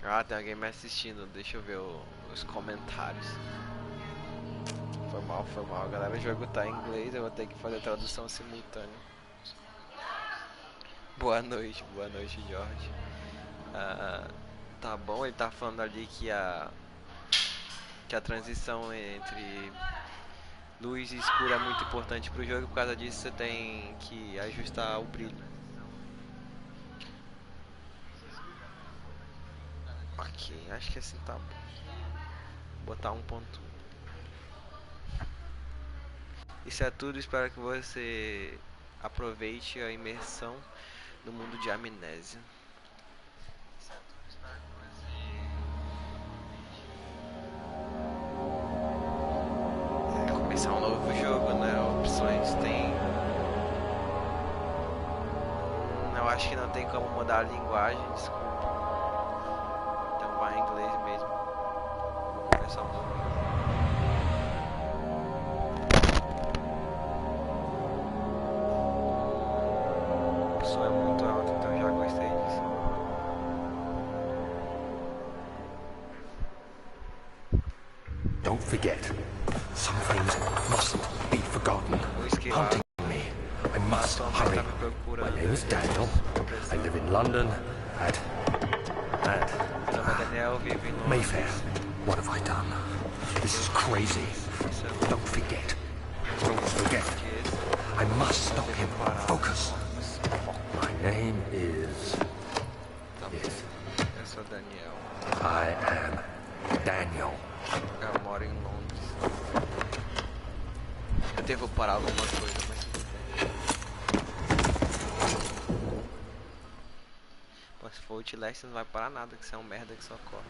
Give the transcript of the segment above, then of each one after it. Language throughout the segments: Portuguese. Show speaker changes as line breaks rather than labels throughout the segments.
Ah, tem alguém me assistindo. Deixa eu ver os comentários. Foi mal. Galera, o jogo tá em inglês, eu vou ter que fazer tradução simultânea. Boa noite, Jorge. Ah, tá bom, ele tá falando ali que a transição entre luz e escuro é muito importante pro jogo, por causa disso você tem que ajustar o brilho. Ok, acho que assim tá bom. Botar 1.1. Isso é tudo, espero que você aproveite a imersão no mundo de Amnésia. Começar um novo jogo, né? Opções tem. Eu acho que não tem como mudar a linguagem, desculpa. Então vai em inglês mesmo. Vou começar um novo jogo. O som é muito alto, então já gostei disso.
Don't forget, some things mustn't be forgotten. Hunting me. I must hurry. My name is Daniel. I live in London at Mayfair. What have I done? This is crazy. Don't forget. Don't forget. I must stop him. Focus. My name is...
Eu sou Daniel.
I am Daniel.
Eu moro em Londres. Eu devo parar alguma coisa, mas tudo bem. Pô, se for Outlast não vai parar nada, que você é um merda que só corre.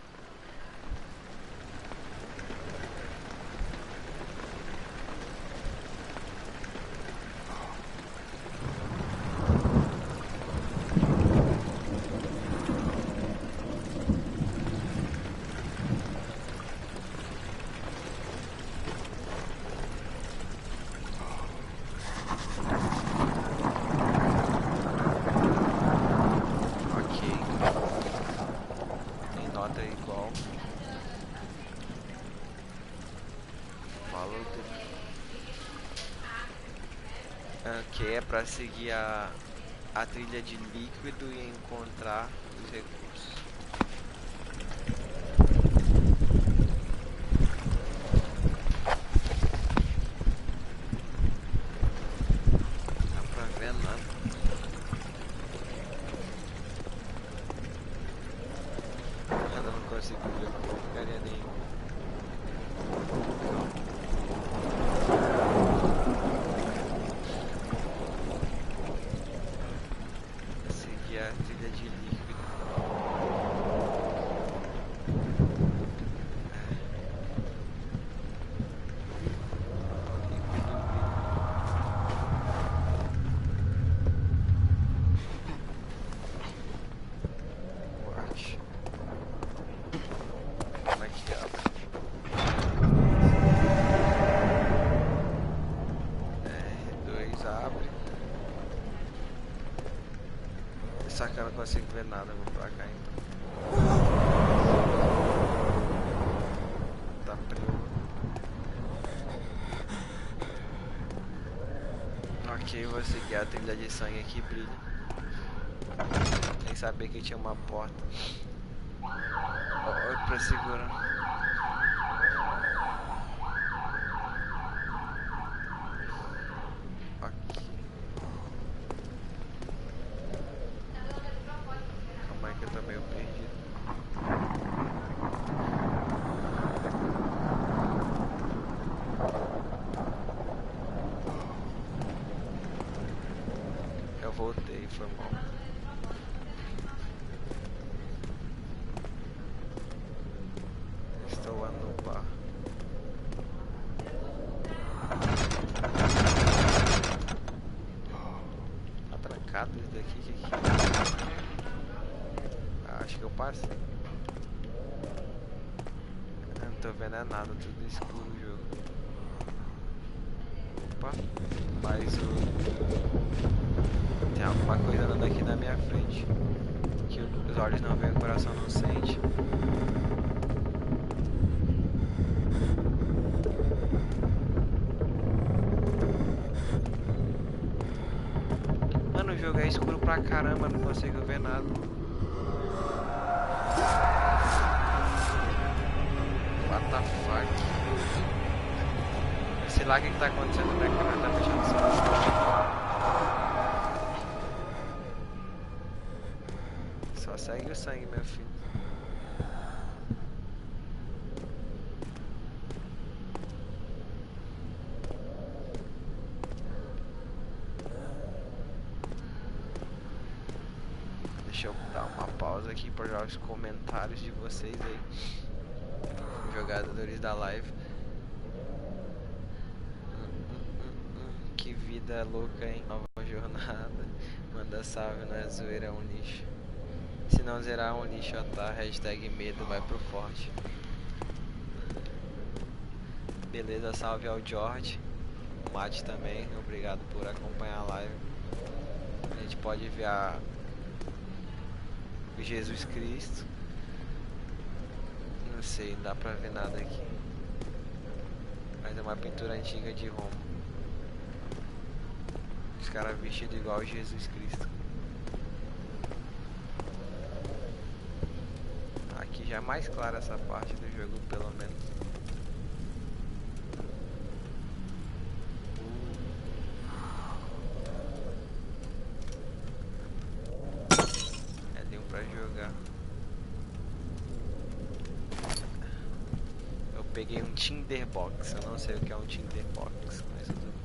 Que é para seguir a trilha de líquido e encontrar os recursos. Não dá pra ver nada. Eu não consigo ver porcaria nenhuma. Trilha de líquido. What? Como é que abre? R2 abre. Só que eu não consigo ver nada, eu vou pra cá então. Tá preto. Ok, vou seguir a trilha de sangue aqui, brilha. Nem sabia que tinha uma porta. Oi, pra segurar. Que eu tô meio perdido. Eu voltei, foi mal. Estou a no bar. Tá trancado isso daqui, que acho que eu passei. Eu não tô vendo nada, tudo escuro o jogo. Opa, mas tem alguma coisa andando aqui na minha frente. Que eu Os olhos não veem, o coração não sente. Mano, o jogo é escuro pra caramba, não consigo ver nada. What the fuck? Sei lá o que tá acontecendo, minha câmera tá fechando só. Só segue o sangue, meu filho. Deixa eu dar uma pausa aqui para olhar os comentários de vocês aí, jogadores da live. Que vida louca, hein? Nova jornada. Manda salve, não é zoeira, é um lixo. Se não zerar, é um lixo, ó, tá? Hashtag medo vai pro forte. Beleza, salve ao George. O Mate também, obrigado por acompanhar a live. A gente pode ver o Jesus Cristo. Não sei, não dá pra ver nada aqui. Mas é uma pintura antiga de Roma. Os caras vestidos igual Jesus Cristo. Aqui já é mais clara essa parte do jogo, pelo menos. É lindo pra jogar. Eu peguei um Tinderbox. Eu não sei o que é um Tinderbox, mas tudo bem.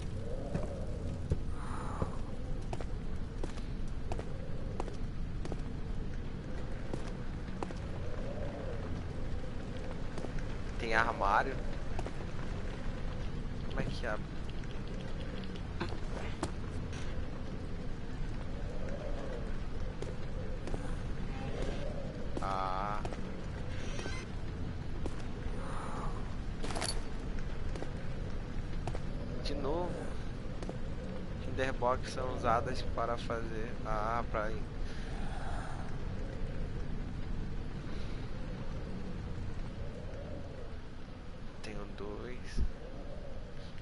Tem armário. Como é que abre? Ah. De novo. Tinderbox são usadas para fazer. Ah, pra. Tenho dois.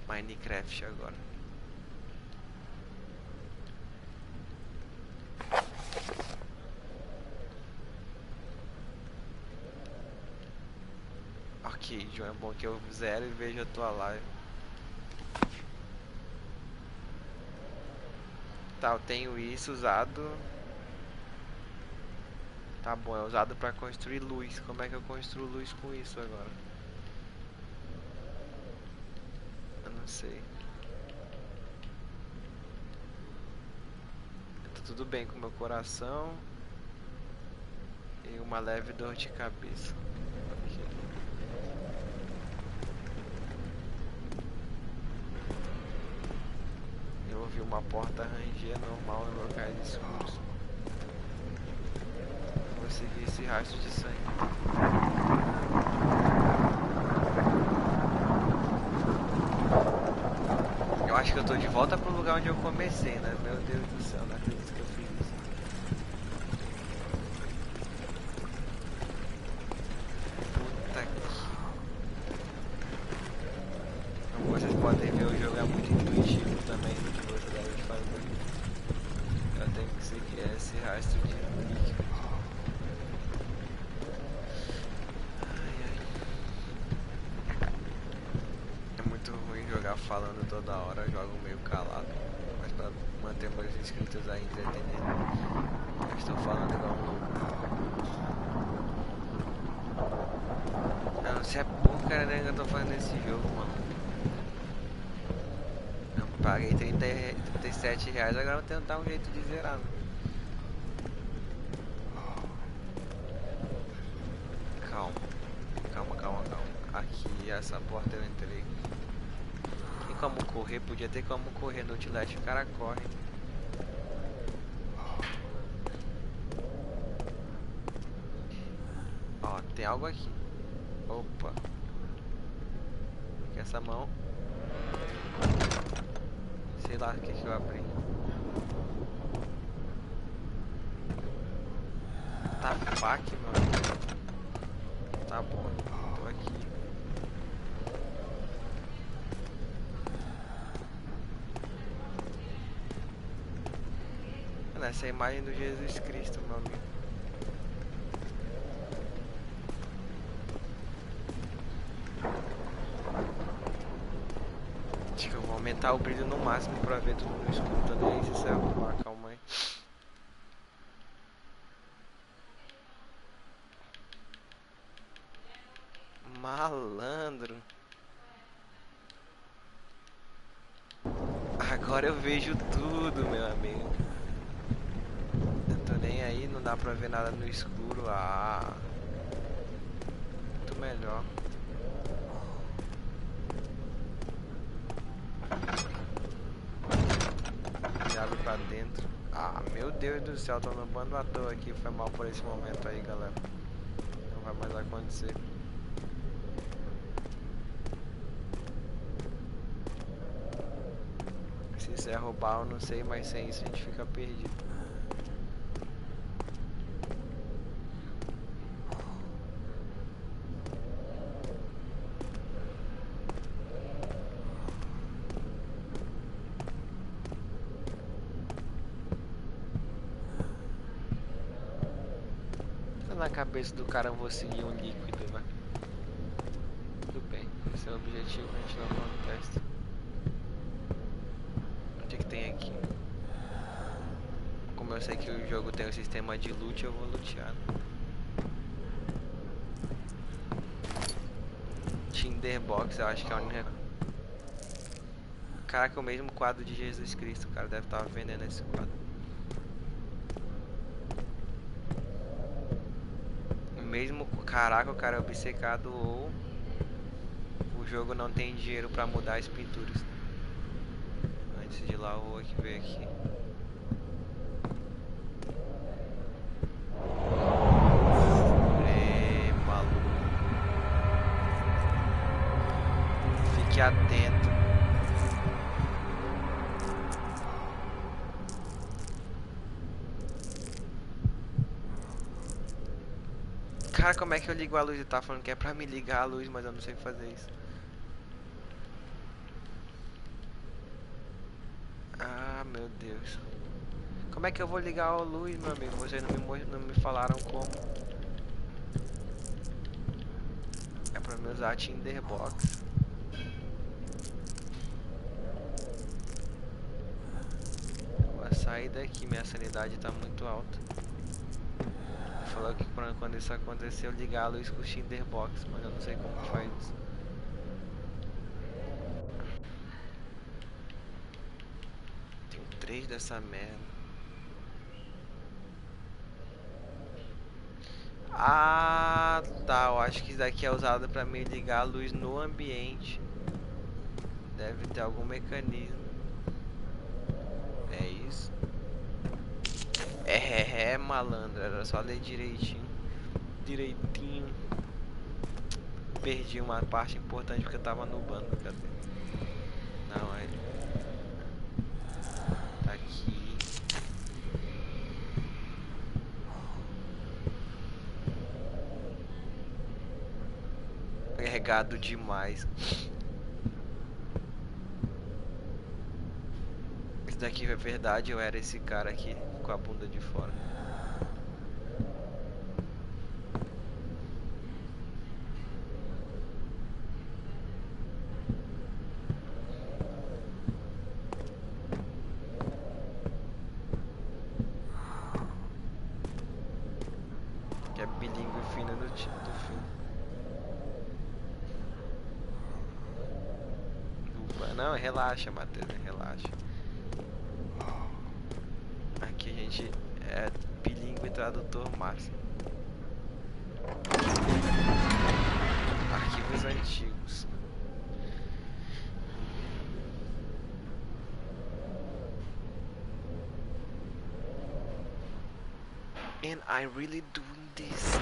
Minecraft agora. Ok, João, é bom que eu zero e vejo a tua live. Tá, eu tenho isso usado. Tá bom, é usado pra construir luz. Como é que eu construo luz com isso agora? Eu não sei. Tá tudo bem com meu coração. E uma leve dor de cabeça. Ok. Eu ouvi uma porta ranger normal em locais escuros. Vou seguir esse rastro de sangue. Eu acho que eu tô de volta pro lugar onde eu comecei, né? Meu Deus do céu, não acredito que eu fiz isso. Puta que... Como vocês podem ver, o jogo é muito intuitivo também do que você deve fazer. Eu tenho que seguir esse rastro de líquido. É muito ruim jogar falando toda hora, eu jogo meio calado. Mas pra manter meus inscritos aí entretenidos, eu estou falando igual um louco. Eu não sei a porcaria que eu tô fazendo nesse jogo, mano. Eu paguei 37 reais, agora eu vou tentar um jeito de zerar, né? Calma. Aqui, essa porta eu entrei. Tem como correr? Podia ter como correr no Outlast, o cara corre. Ó, tem algo aqui. Opa. Que é essa mão? Sei lá o que eu abri. faca, meu amigo. Tá bom, tô aqui. Mano, essa é a imagem do Jesus Cristo, meu amigo. Acho que eu vou aumentar o brilho no máximo pra ver tudo no escuro também. Se você arrumar, calma aí. Malandro. Agora eu vejo tudo, meu amigo. Eu tô nem aí, não dá pra ver nada no escuro. Ah, muito melhor. Diabo pra dentro. Ah, meu Deus do céu, tô no bando à toa aqui. Foi mal por esse momento aí, galera. Não vai mais acontecer. Se isso é roubar, eu não sei, mas sem isso a gente fica perdido. Na cabeça do cara eu vou seguir um líquido, né? Tudo bem, esse é o objetivo, a gente não contesta. O que tem aqui? Como eu sei que o jogo tem um sistema de loot, eu vou lutear. Tinderbox, eu acho que é a única. Caraca, o mesmo quadro de Jesus Cristo, o cara deve estar vendendo esse quadro. O mesmo. Caraca, o cara é obcecado ou o jogo não tem dinheiro pra mudar as pinturas. Antes de ir lá, eu vou ver aqui. Maluco. Fique atento. Cara, como é que eu ligo a luz? Ele tá falando que é pra me ligar a luz, mas eu não sei fazer isso. Ah, meu Deus. Como é que eu vou ligar a luz, meu amigo? Vocês não me falaram como. É pra me usar a Tinderbox. Vou sair daqui, minha sanidade tá muito alta. Falou que quando isso acontecer eu ligar a luz com o Tinderbox, mas eu não sei como que faz isso. Tem 3 dessa merda. Ah, tá. Eu acho que isso daqui é usado pra me ligar a luz no ambiente. Deve ter algum mecanismo. É isso. Malandro. Era só ler direitinho. Direitinho. Perdi uma parte importante porque eu tava no bando. Cadê? Não, ele tá aqui. Carregado demais. Isso daqui é verdade, eu era esse cara aqui com a bunda de fora. Que é bilíngue fino do filme. Ufa, não, relaxa, Matheus, relaxa. Aqui a gente é bilíngue tradutor máximo. Arquivos antigos. And I really doing this.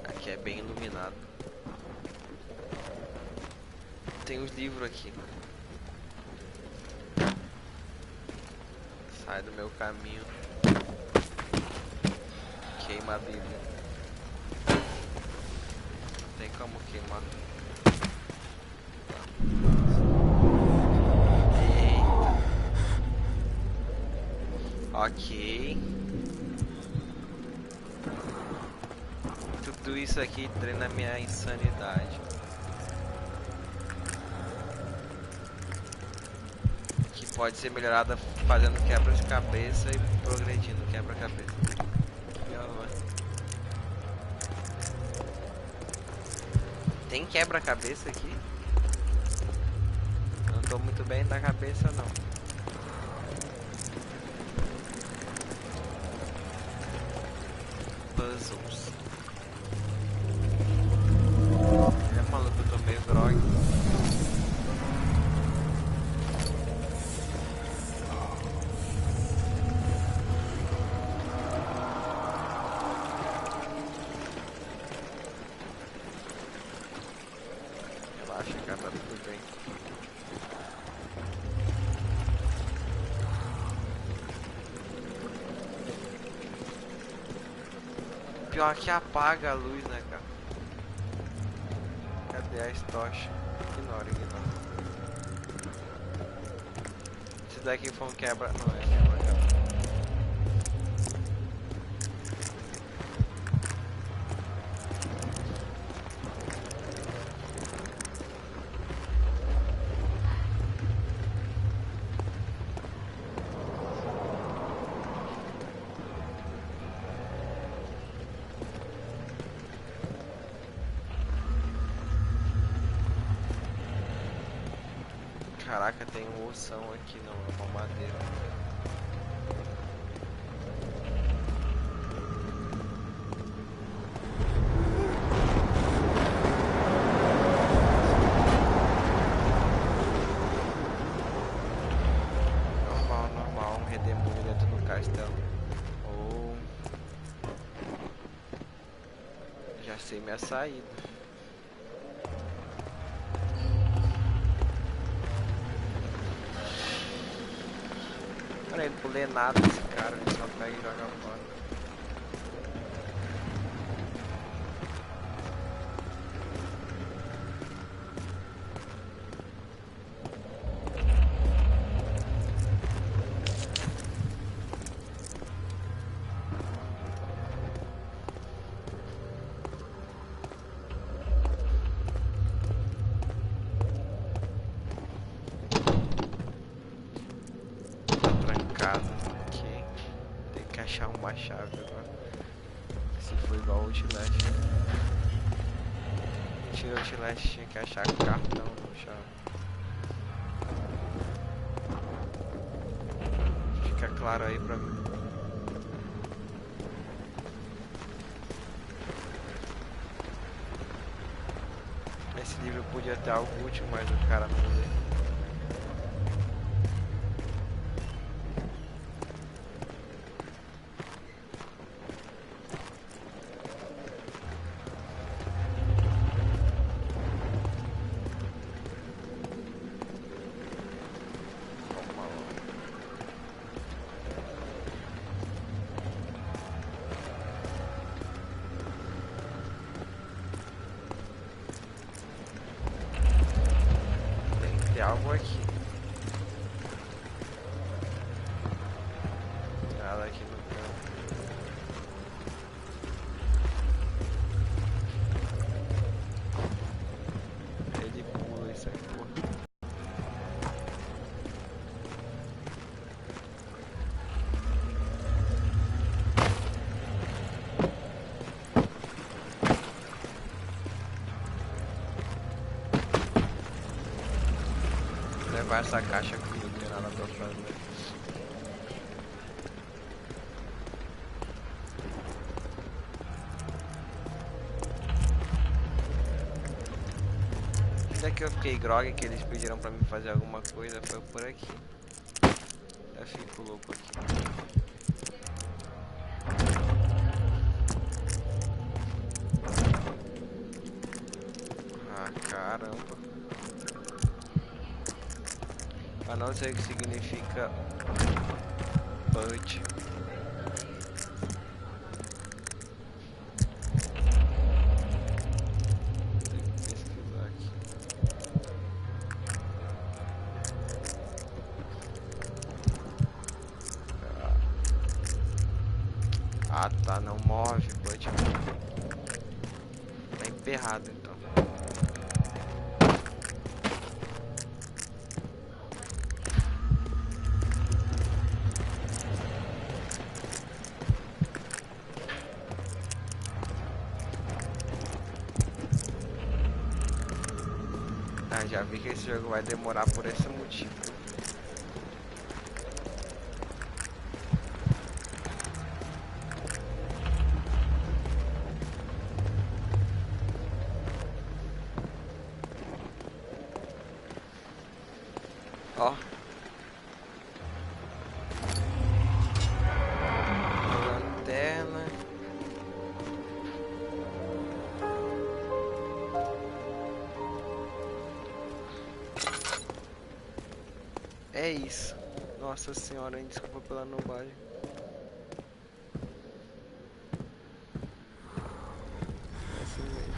Aqui é bem iluminado. Tem uns livros aqui. Sai do meu caminho. Queima a Bíblia. Não tem como queimar. Eita. Ok. Tudo isso aqui treina minha insanidade. Que pode ser melhorada fazendo quebra de cabeça e progredindo quebra-cabeça. Tem quebra-cabeça aqui? Não tô muito bem da cabeça não. Puzzles. É maluco, eu tô meio grog. Relaxa, cara, tá tudo bem. Pior que apaga a luz, né, cara? Cadê as tochas? Ignora. Esse daqui foi um quebra... Não é quebra-cabeça. Caraca, tem um ossão aqui, não, é uma madeira. Normal, um redemoinho dentro do castelo. Ou... Já sei minha saída. Cara, ele não lê nada esse cara, ele só pega e joga fora. Aqui. Tem que achar uma chave agora. Se for igual o Outlast. Tira o Outlast, tinha que achar cartão no chave. Fica claro aí pra mim. Esse livro podia ter algo útil, mas o cara não lê. Tem algo aqui. Nada aqui no canto. Ele pula isso aqui, porra. Levar essa caixa comigo, não tem nada pra fazer. Onde é que eu fiquei grog que eles pediram pra mim fazer alguma coisa? Foi por aqui. Eu fico louco aqui. Ah, caramba. Eu não sei o que significa punch. Ah, tá, não move, pode. Tá emperrado então. Ah, já vi que esse jogo vai demorar por esse motivo. Ó. Lanterna. É isso. Nossa senhora, hein? Desculpa pela nubagem. É assim mesmo.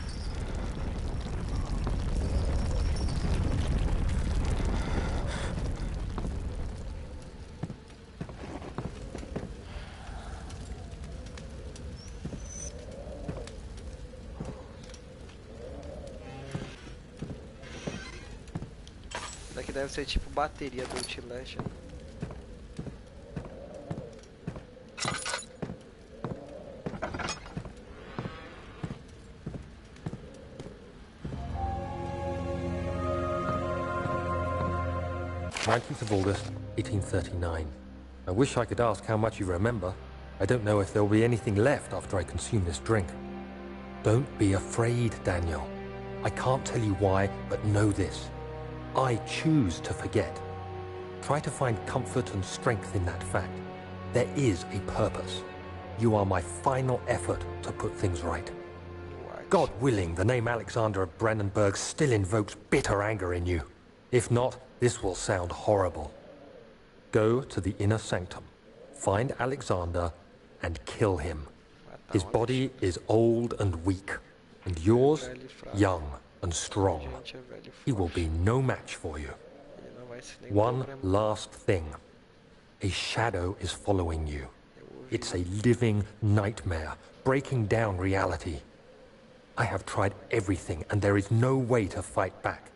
Isso daqui deve ser tipo bateria do Outlast, né?
August 1839. I wish I could ask how much you remember. I don't know if there'll be anything left after I consume this drink. Don't be afraid, Daniel. I can't tell you why, but know this. I choose to forget. Try to find comfort and strength in that fact. There is a purpose. You are my final effort to put things right. God willing, the name Alexander of Brandenburg still invokes bitter anger in you. If not, this will sound horrible. Go to the inner sanctum, find Alexander, and kill him. His body is old and weak, and yours, young and strong. He will be no match for you. One last thing. A shadow is following you. It's a living nightmare, breaking down reality. I have tried everything, and there is no way to fight back.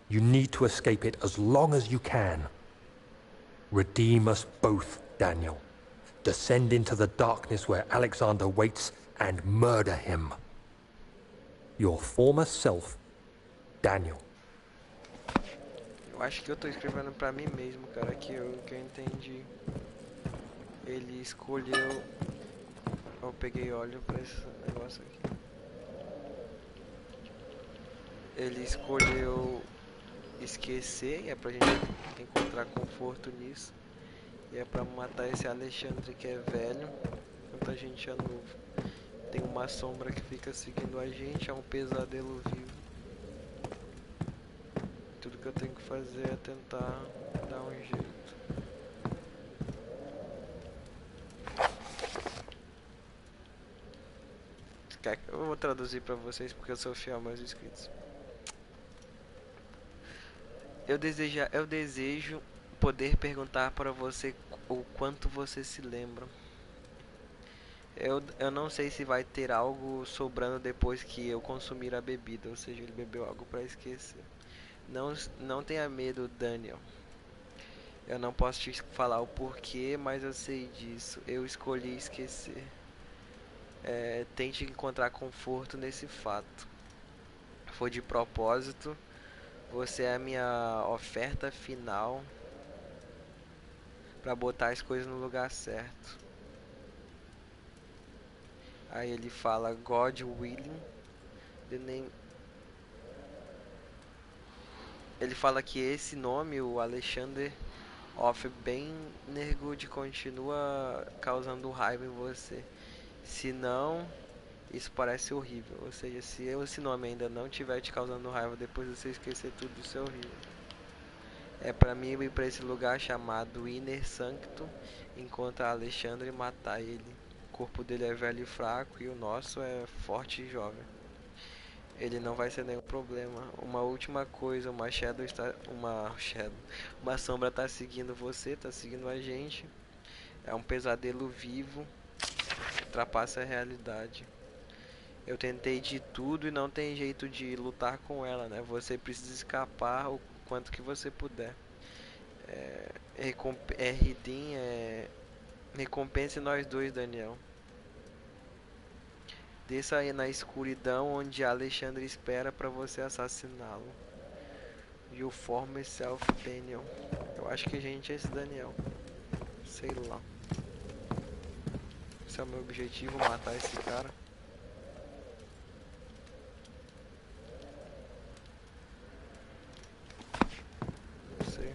You need to escape it as long as you can. Redeem us both, Daniel. Descend into the darkness where Alexander waits and murder him. Your former self, Daniel.
Eu acho que eu tô escrevendo pra mim mesmo, cara, que eu entendi. Ele escolheu... Eu peguei óleo pra esse negócio aqui. Ele escolheu esquecer, e é pra gente encontrar conforto nisso. E é pra matar esse Alexandre que é velho, enquanto a gente é novo. Tem uma sombra que fica seguindo a gente, é um pesadelo vivo. Tudo que eu tenho que fazer é tentar dar um jeito. Eu vou traduzir pra vocês porque eu sou fiel aos meus inscritos. Eu desejo poder perguntar para você o quanto você se lembra. Eu não sei se vai ter algo sobrando depois que eu consumir a bebida, ou seja, ele bebeu algo para esquecer. Não tenha medo, Daniel. Eu não posso te falar o porquê, mas eu sei disso. Eu escolhi esquecer. Tente encontrar conforto nesse fato. Foi de propósito. Você é a minha oferta final para botar as coisas no lugar certo. Aí ele fala God willing, the name. Ele fala que esse nome, o Alexander of Bennergood, continua causando raiva em você. Se não, isso parece horrível. Ou seja, se esse nome ainda não estiver te causando raiva depois de você esquecer tudo, isso é horrível. É pra mim ir pra esse lugar chamado Inner Sanctum, encontrar Alexandre e matar ele. O corpo dele é velho e fraco e o nosso é forte e jovem. Ele não vai ser nenhum problema. Uma última coisa, uma sombra tá seguindo você, tá seguindo a gente. É um pesadelo vivo. ultrapassa a realidade. Eu tentei de tudo e não tem jeito de lutar com ela, né? Você precisa escapar o quanto que você puder. Ridim, recompense nós dois, Daniel. Desça aí na escuridão onde Alexandre espera pra você assassiná-lo. You form yourself, Daniel. Eu acho que a gente é esse Daniel. Sei lá. Esse é o meu objetivo, matar esse cara. Não sei.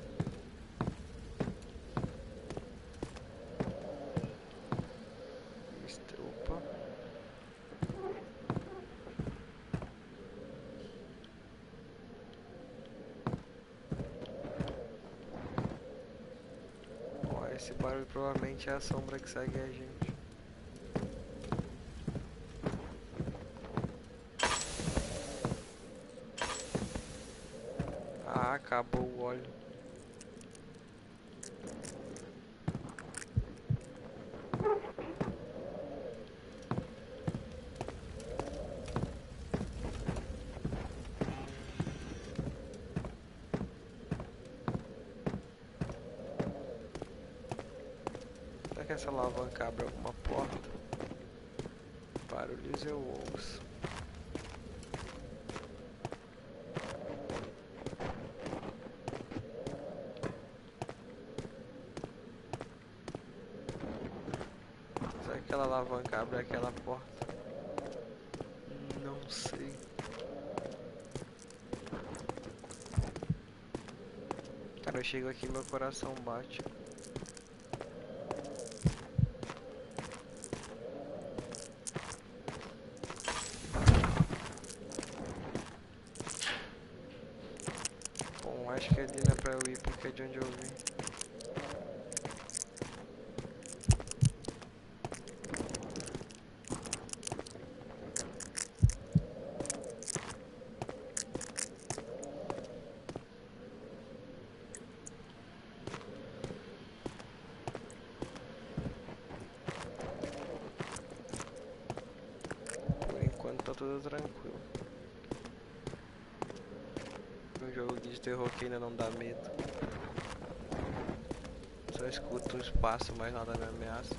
Opa. Ó, esse barulho provavelmente é a sombra que segue a gente. Ah, acabou o óleo. Será que essa alavanca abre alguma porta? Barulhos eu ouço. Será que aquela alavanca abre aquela porta? Não sei. Cara, eu chego aqui e meu coração bate. Bom, acho que ali não é pra eu ir porque é de onde eu vim. Por enquanto tá tudo tranquilo. Um jogo de terror que ainda não dá medo. Só escuto o espaço, mas nada me ameaça.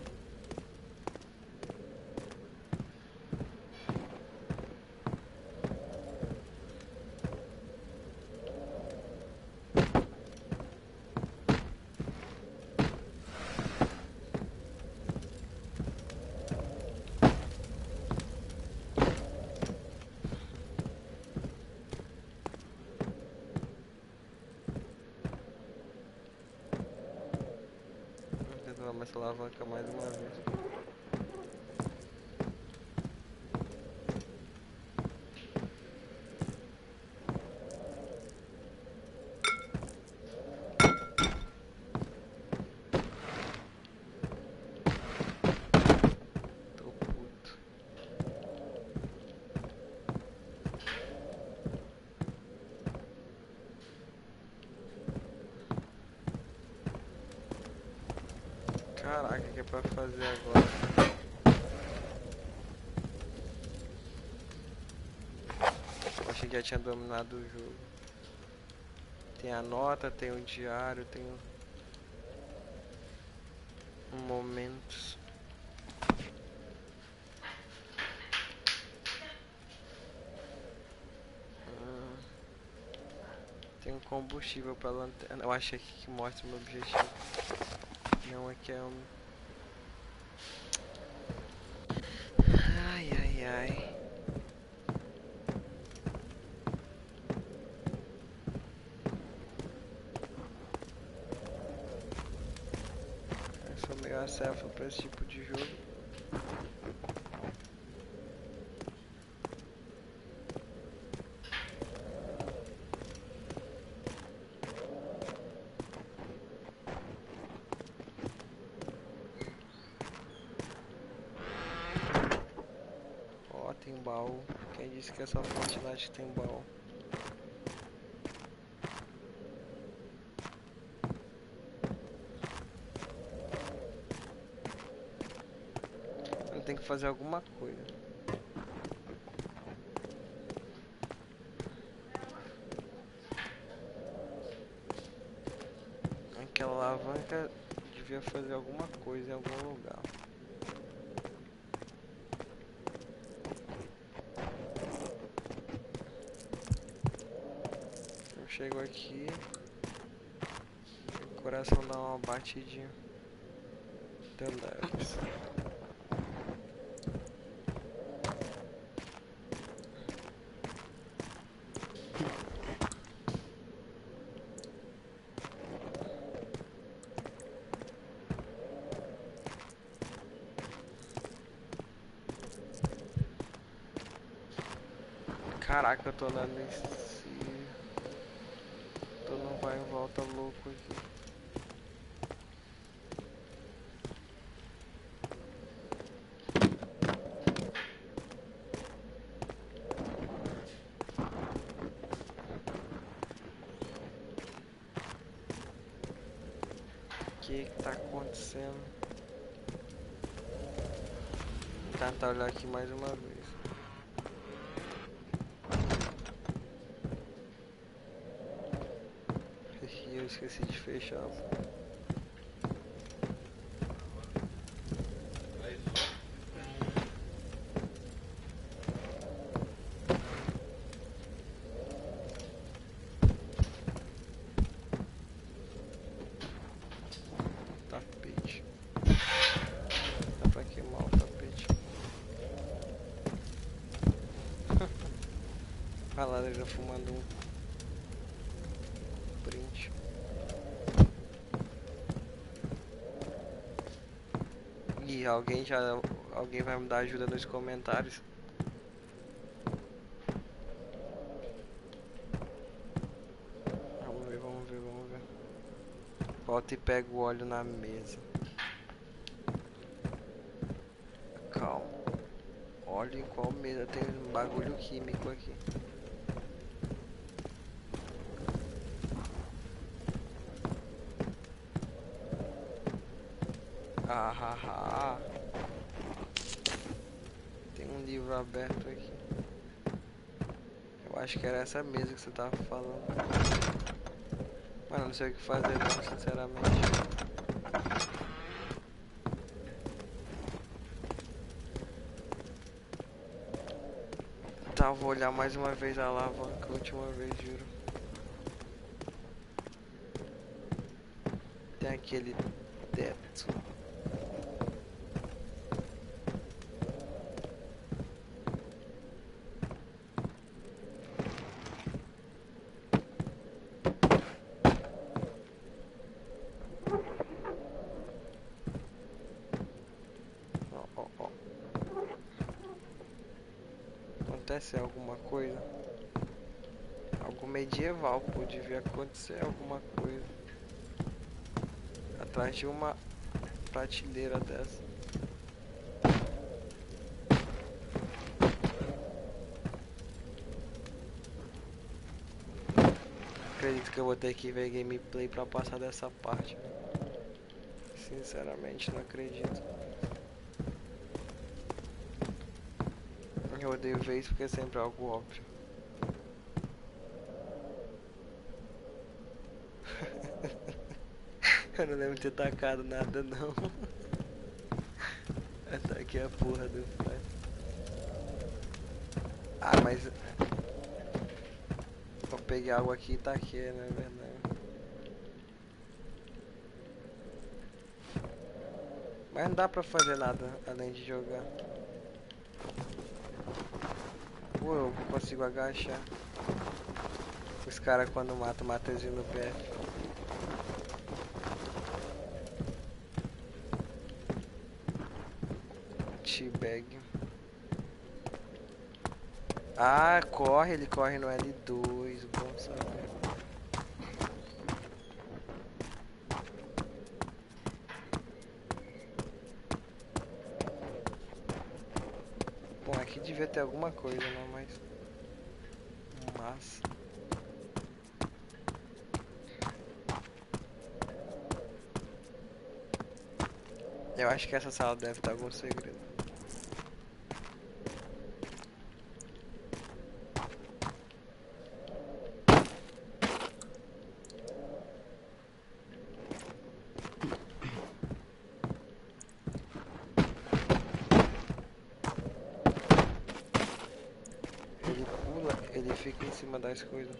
Vou tentar dar essa alavanca mais uma vez. Tô puto. Caraca, o que é pra fazer agora? Eu achei que já tinha dominado o jogo. Tem a nota, tem o diário, tem momentos. Tem um combustível pra lanterna. Eu acho aqui que mostra o meu objetivo. Não, aqui é um... Ai, ai, ai. Eu sou meio acéfalo pra esse tipo de jogo. Ó, tem baú. Quem disse que é só Fortnite que tem baú? tem que fazer alguma coisa. Aquela alavanca devia fazer alguma coisa em algum lugar. Eu chego aqui, o coração dá uma batidinha. Telex. Caraca, eu tô andando nesse... tô num vai e volta louco aqui. O que tá acontecendo? Vou tentar olhar aqui mais uma vez. E eu esqueci de fechar. Tapete. Dá pra queimar o tapete. A laranja fumando um print. E alguém vai me dar ajuda nos comentários. Vamos ver, vamos ver, vamos ver. Volta e pega o óleo na mesa. Calma. Óleo em qual mesa? Tem um bagulho químico aqui. Ah, ah, ah. Tem um livro aberto aqui. Eu acho que era essa mesa que você tava falando. Mano, não sei o que fazer não, sinceramente. Tá, vou olhar mais uma vez a alavanca, a última vez, juro. Tem aquele teto. Ó, ó, ó. Acontece alguma coisa? Algo medieval, pô, devia acontecer alguma coisa. Atrás de uma prateleira dessa. Acredito que eu vou ter que ver gameplay pra passar dessa parte. Sinceramente, não acredito. Eu odeio ver isso porque é sempre algo óbvio. Eu não lembro de ter tacado nada, não. Ataquei a porra do pai. Ah, mas... eu peguei água aqui e taquei, não é verdade? Mas não dá pra fazer nada além de jogar. Ou eu consigo agachar. Os caras quando matam eles no pé. T-bag. Ah, corre, ele corre no L2, bom saber. Bom, aqui devia ter alguma coisa, não, mas... eu acho que essa sala deve ter algum segredo. cima das coisas.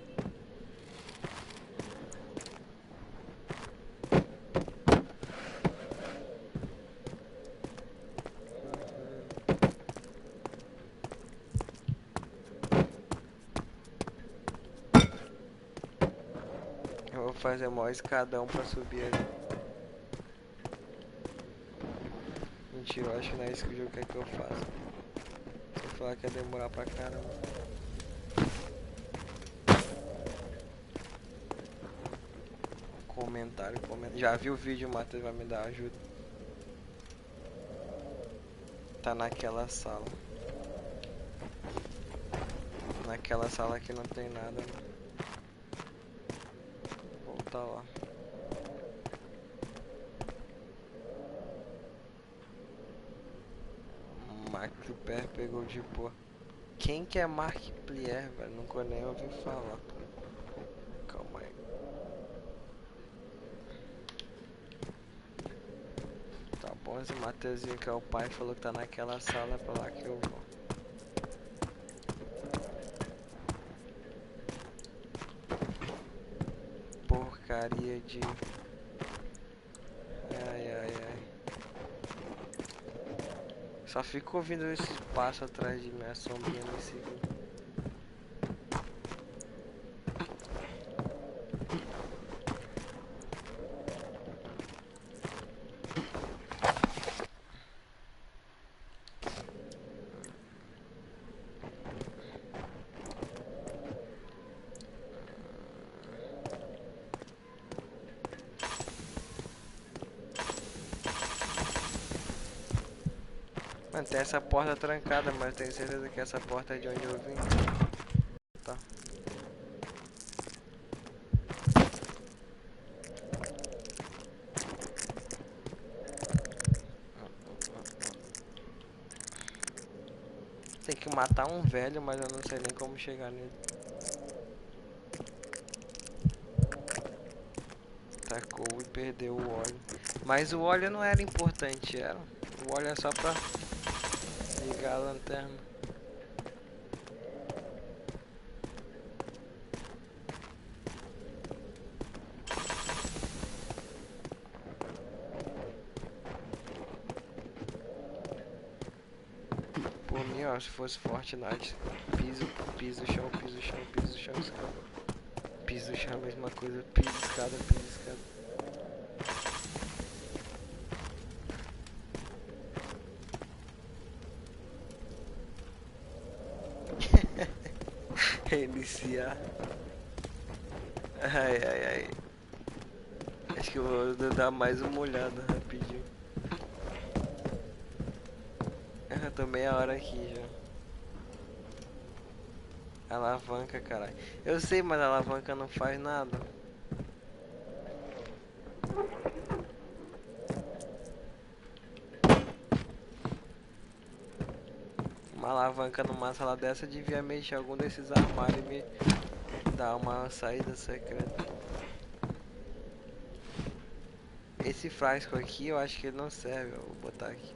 Eu vou fazer o maior escadão pra subir ali. Mentira, eu acho que não é isso que o jogo quer que eu faça. Se eu falar que ia demorar pra caramba. Comentário. Já viu o vídeo, o Matheus vai me dar ajuda. Tá naquela sala. Naquela sala que não tem nada, né? Voltar lá. Mark Plier pegou de boa. Quem que é Mark Plier, velho? Nunca nem ouvi falar. Calma aí. Tá bom, esse Mateuzinho que é o pai falou que tá naquela sala, é pra lá que eu vou. Porcaria de... Ai, ai, ai. Só fico ouvindo esse passo atrás de minha sombrinha me seguindo. Mano, tem essa porta trancada, mas eu tenho certeza que essa porta é de onde eu vim. Tá. Tem que matar um velho, mas eu não sei nem como chegar nele. Tacou e perdeu o óleo. Mas o óleo não era importante, era. O óleo é só pra ligar a lanterna. Por mim, ó, se fosse Fortnite, piso, piso, chão, piso, chão, piso, chão, escada. Piso, chão, a mesma coisa, piso, escada, piso, escada. Reiniciar. Ai, ai, ai. Acho que eu vou dar mais uma olhada rapidinho. Eu tô meia hora aqui já. Alavanca, caralho. Eu sei, mas a alavanca não faz nada. Uma alavanca numa sala dessa devia mexer algum desses armários e me dar uma saída secreta. Esse frasco aqui eu acho que ele não serve, eu vou botar aqui.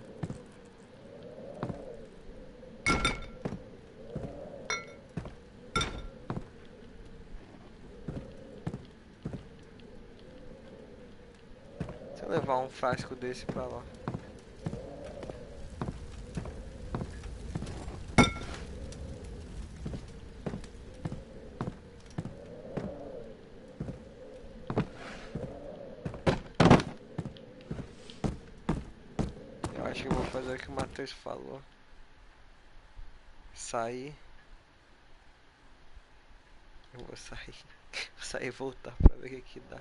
Se eu levar um frasco desse pra lá. Eu acho que eu vou fazer o que o Matheus falou. Sair. Eu vou sair. Vou sair e voltar pra ver o que dá.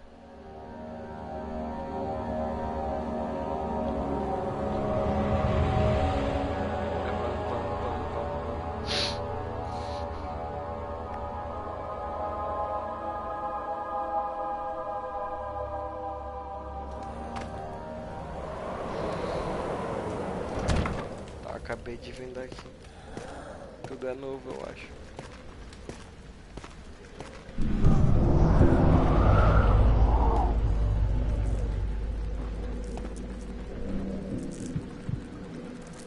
Acabei de vir daqui. Tudo é novo, eu acho.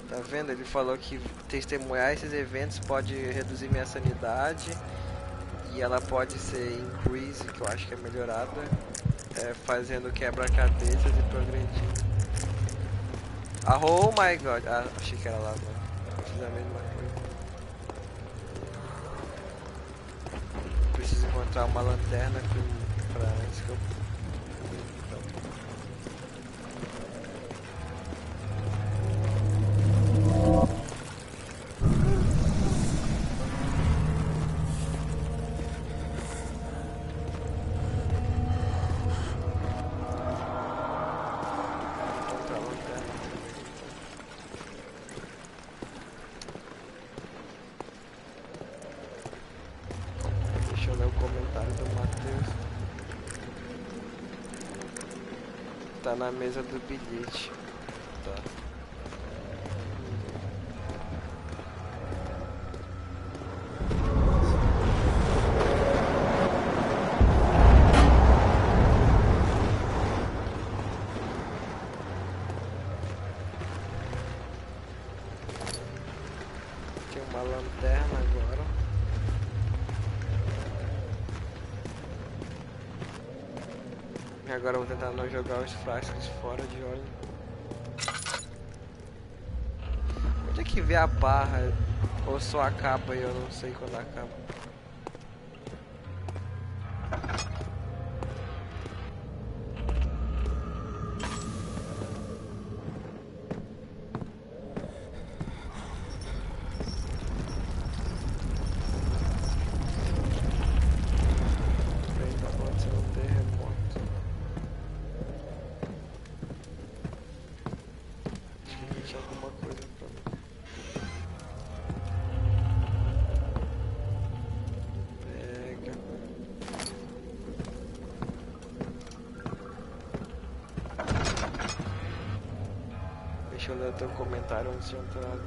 Tá vendo? Ele falou que testemunhar esses eventos pode reduzir minha sanidade E ela pode ser increase, que eu acho que é melhorada, fazendo quebra-cabeças e progredindo. Oh my god! Ah, achei que era lá, mano. Fiz a mesma coisa. Preciso encontrar uma lanterna pra antes que eu... encontrar a lanterna. Deixa eu ler o comentário do Matheus. Tá na mesa do bilhete. Tá. Tem uma lanterna agora. E agora eu vou tentar não jogar os frascos fora de óleo. Onde é que vê a barra? Ou só acaba e eu não sei quando acaba? Tá acontecendo um terremoto. Acho que tinha alguma coisa pra mim. Pega. Deixa eu ler o teu comentário antes de entrar.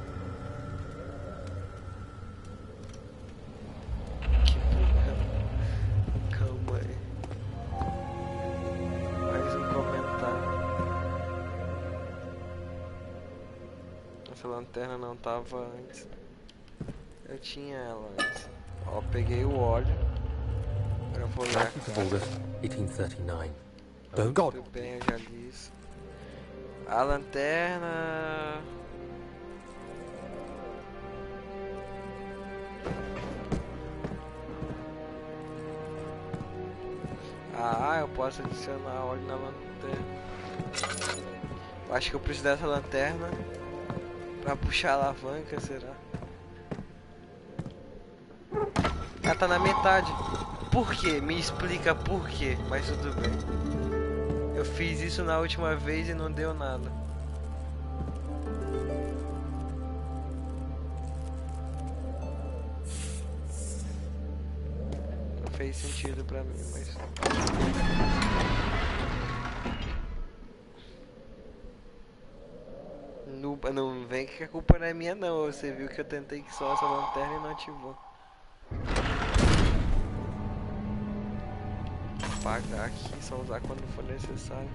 Que porra. Calma aí. Mais um comentário. Essa lanterna não tava antes. Eu tinha ela antes. Ó, peguei o óleo. Agora eu vou ler a
August
carta.
1839. Oh God.
Tudo bem, eu já li isso. A lanterna... Ah, eu posso adicionar óleo na lanterna. Eu acho que eu preciso dessa lanterna pra puxar a alavanca, será? Ela tá na metade. Por quê? Me explica por quê, mas tudo bem. Eu fiz isso na última vez e não deu nada. Não fez sentido pra mim, mas... Não vem que a culpa não é minha não. Você viu que eu tentei que só essa lanterna e não ativou. Apagar aqui, só usar quando for necessário.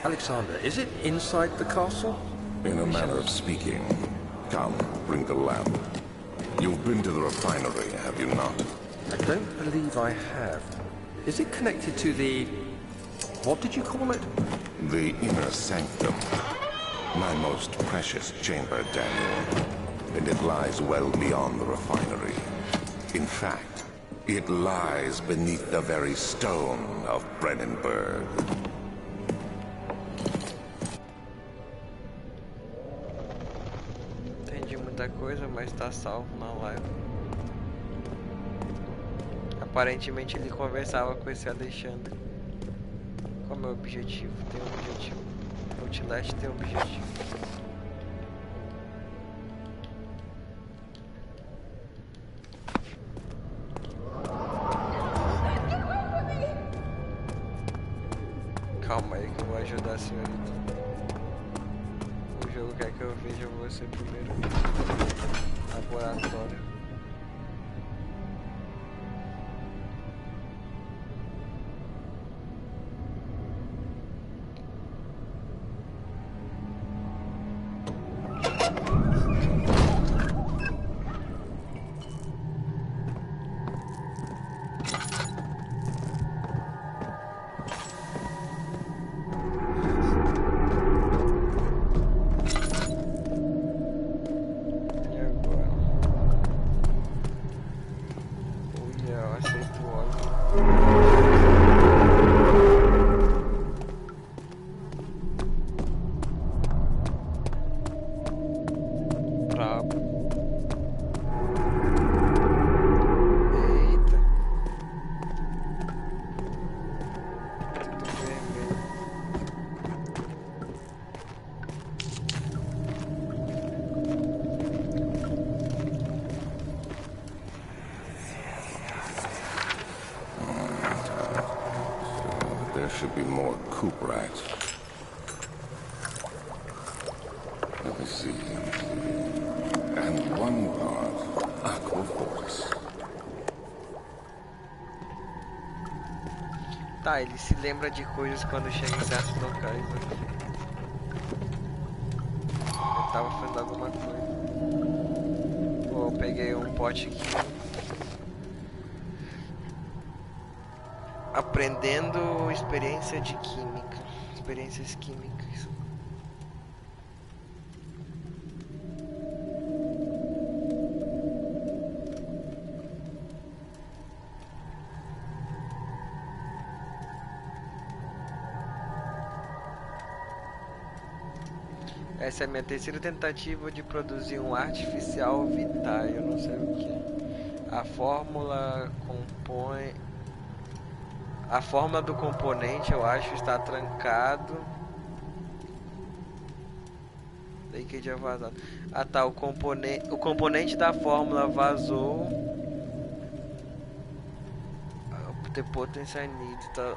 Alexander, is it inside the castle?
In a manner of speaking. Come, bring the lamp. You've been to the refinery, have you not?
I don't believe I have. Is it connected to the... what did you call it?
The inner sanctum. My most precious chamber, Daniel. And it lies well beyond the refinery. In fact, it lies beneath the very stone of Brennenburg.
Entendi muita coisa, mas tá salvo na live. Aparentemente ele conversava com esse Alexandre. Qual é o meu objetivo? Tem um objetivo. Outlast tem um objetivo. Calma aí que eu vou ajudar a senhorita. O jogo quer que eu veja você primeiro. Laboratório.
should be more cooperate. Let me see. And one part aquaforce.
Tá, ele se lembra de coisas quando chega em certos locais. Eu tava fazendo alguma coisa. Pô, eu peguei um pote aqui. Aprendendo experiência de química. Experiências químicas. Essa é a minha terceira tentativa de produzir um artificial vital. Eu não sei o que é. A fórmula compõe... A fórmula do componente, eu acho, está trancado. Líquido é vazado. Ah tá, o componente da fórmula vazou. The potential need, tá...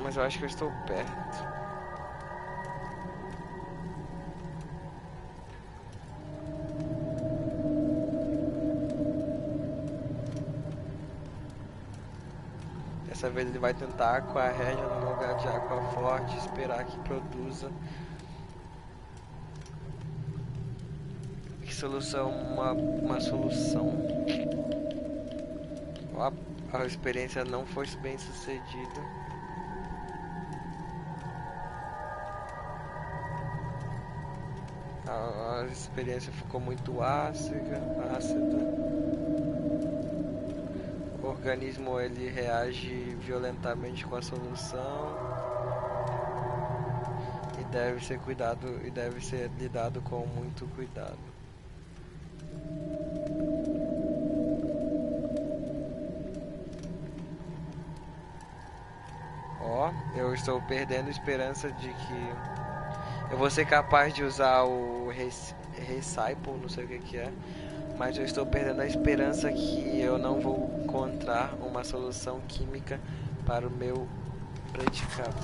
Mas eu acho que eu estou perto. Dessa vez ele vai tentar aqua régia no lugar de água forte, esperar que produza. Que solução? Uma solução. A experiência não foi bem sucedida. A experiência ficou muito ácida. O organismo ele reage violentamente com a solução e deve ser lidado com muito cuidado. Ó, eu estou perdendo a esperança de que eu vou ser capaz de usar o Recycle, não sei o que é. Mas eu estou perdendo a esperança que eu não vou encontrar uma solução química para o meu predicamento.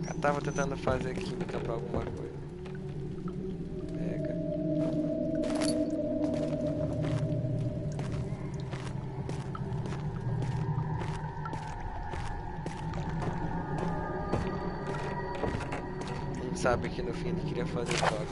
Eu tava tentando fazer química para alguma coisa. Pega. A gente sabe que no fim ele queria fazer drogas.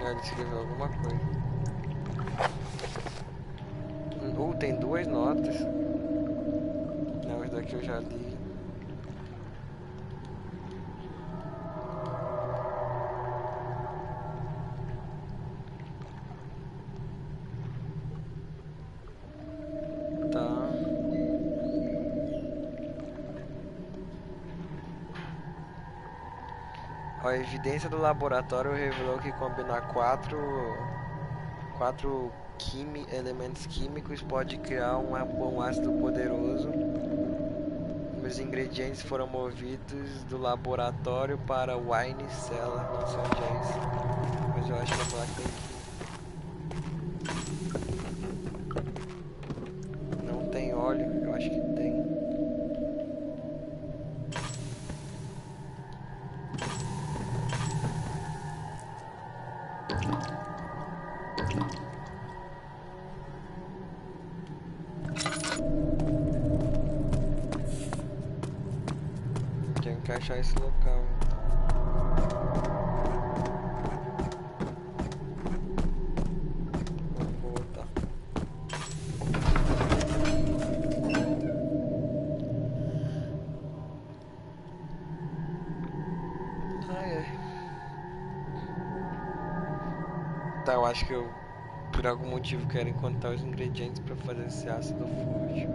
Ele escreveu alguma coisa. Tem duas notas. Não, esse daqui eu já li. Tá. A evidência do laboratório revelou que combinar quatro elementos químicos pode criar um ácido poderoso. Os ingredientes foram movidos do laboratório para wine cellar. Não sei onde é isso, mas eu acho que a placa tem aqui. Não tem óleo, eu acho que tem. Tenho que achar esse local. Vamos voltar. Tá, eu acho que eu, por algum motivo, quero encontrar os ingredientes para fazer esse ácido forte.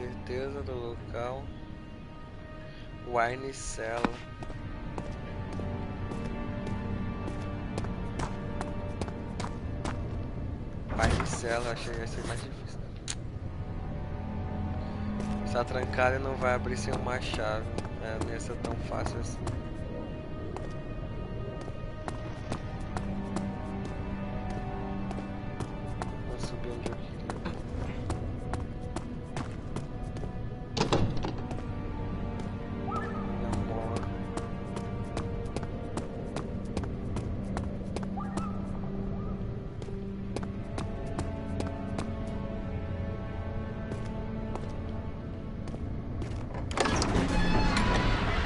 certeza do local. Wine Cell. Wine Cell, achei que ia ser mais difícil. Está trancado e não vai abrir sem uma chave. Não ia ser tão fácil assim. Vou subir onde eu queria. Namoro.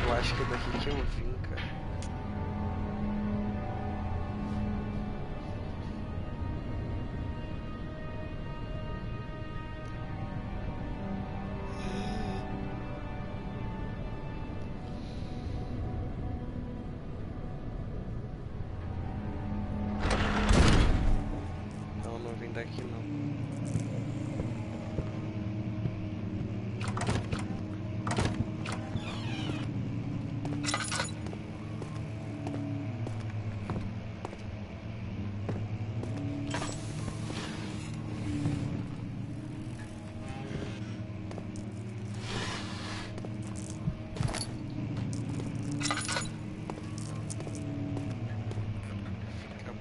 Eu acho que é daqui que eu vim, cara. Não, não vim daqui não.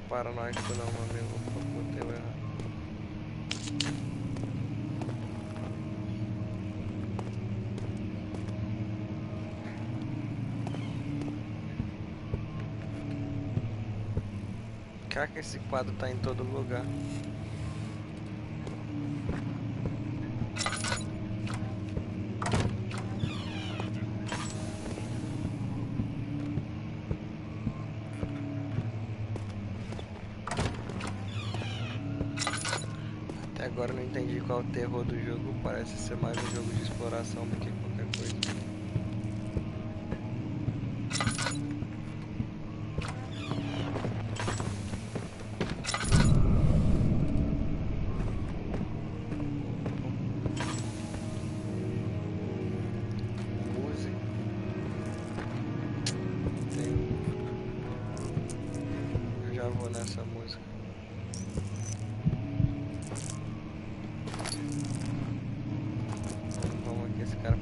Paranoico não, meu amigo, botei o errado. Caraca, esse quadro tá em todo lugar. Até agora eu não entendi qual é o terror do jogo. Parece ser mais um jogo de exploração do que qualquer coisa. Música. Eu já vou nessa música. Vamos aqui, esse cara.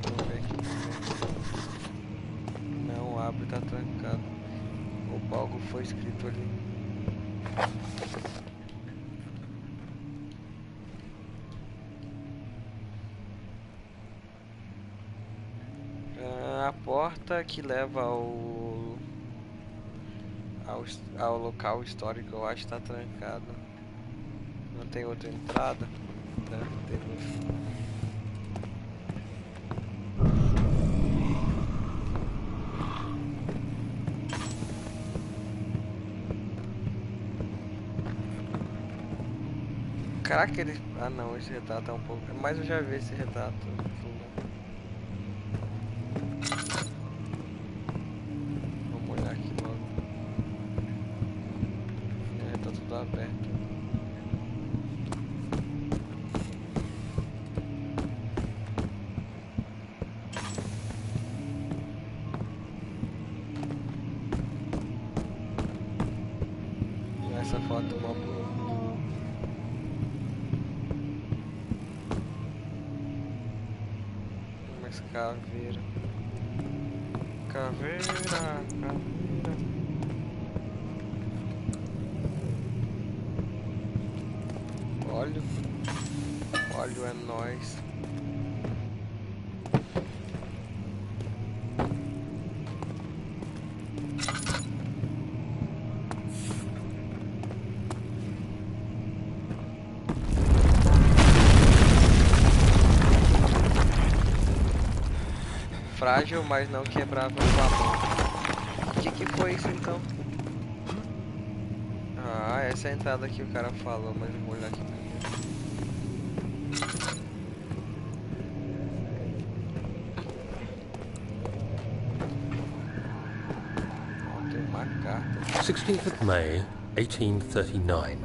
Vamos ver aqui. Não abre, tá trancado. O algo foi escrito ali. A porta que leva ao local histórico, eu acho que tá trancado. Não tem outra entrada? Deve ter no fim. Caraca, ele... Ah não, esse retrato é um pouco... Mas eu já vi esse retrato. Vamos olhar aqui logo. Tá tudo aberto. E essa foto é uma boa. Mas caveira. Caveira. Óleo. Óleo é nóis. Frágil, mas não quebrável com a mão. O que foi isso então? Ah, essa é a entrada que o cara falou, mas eu vou olhar aqui primeiro. Ó, tem
15th of May, 1839.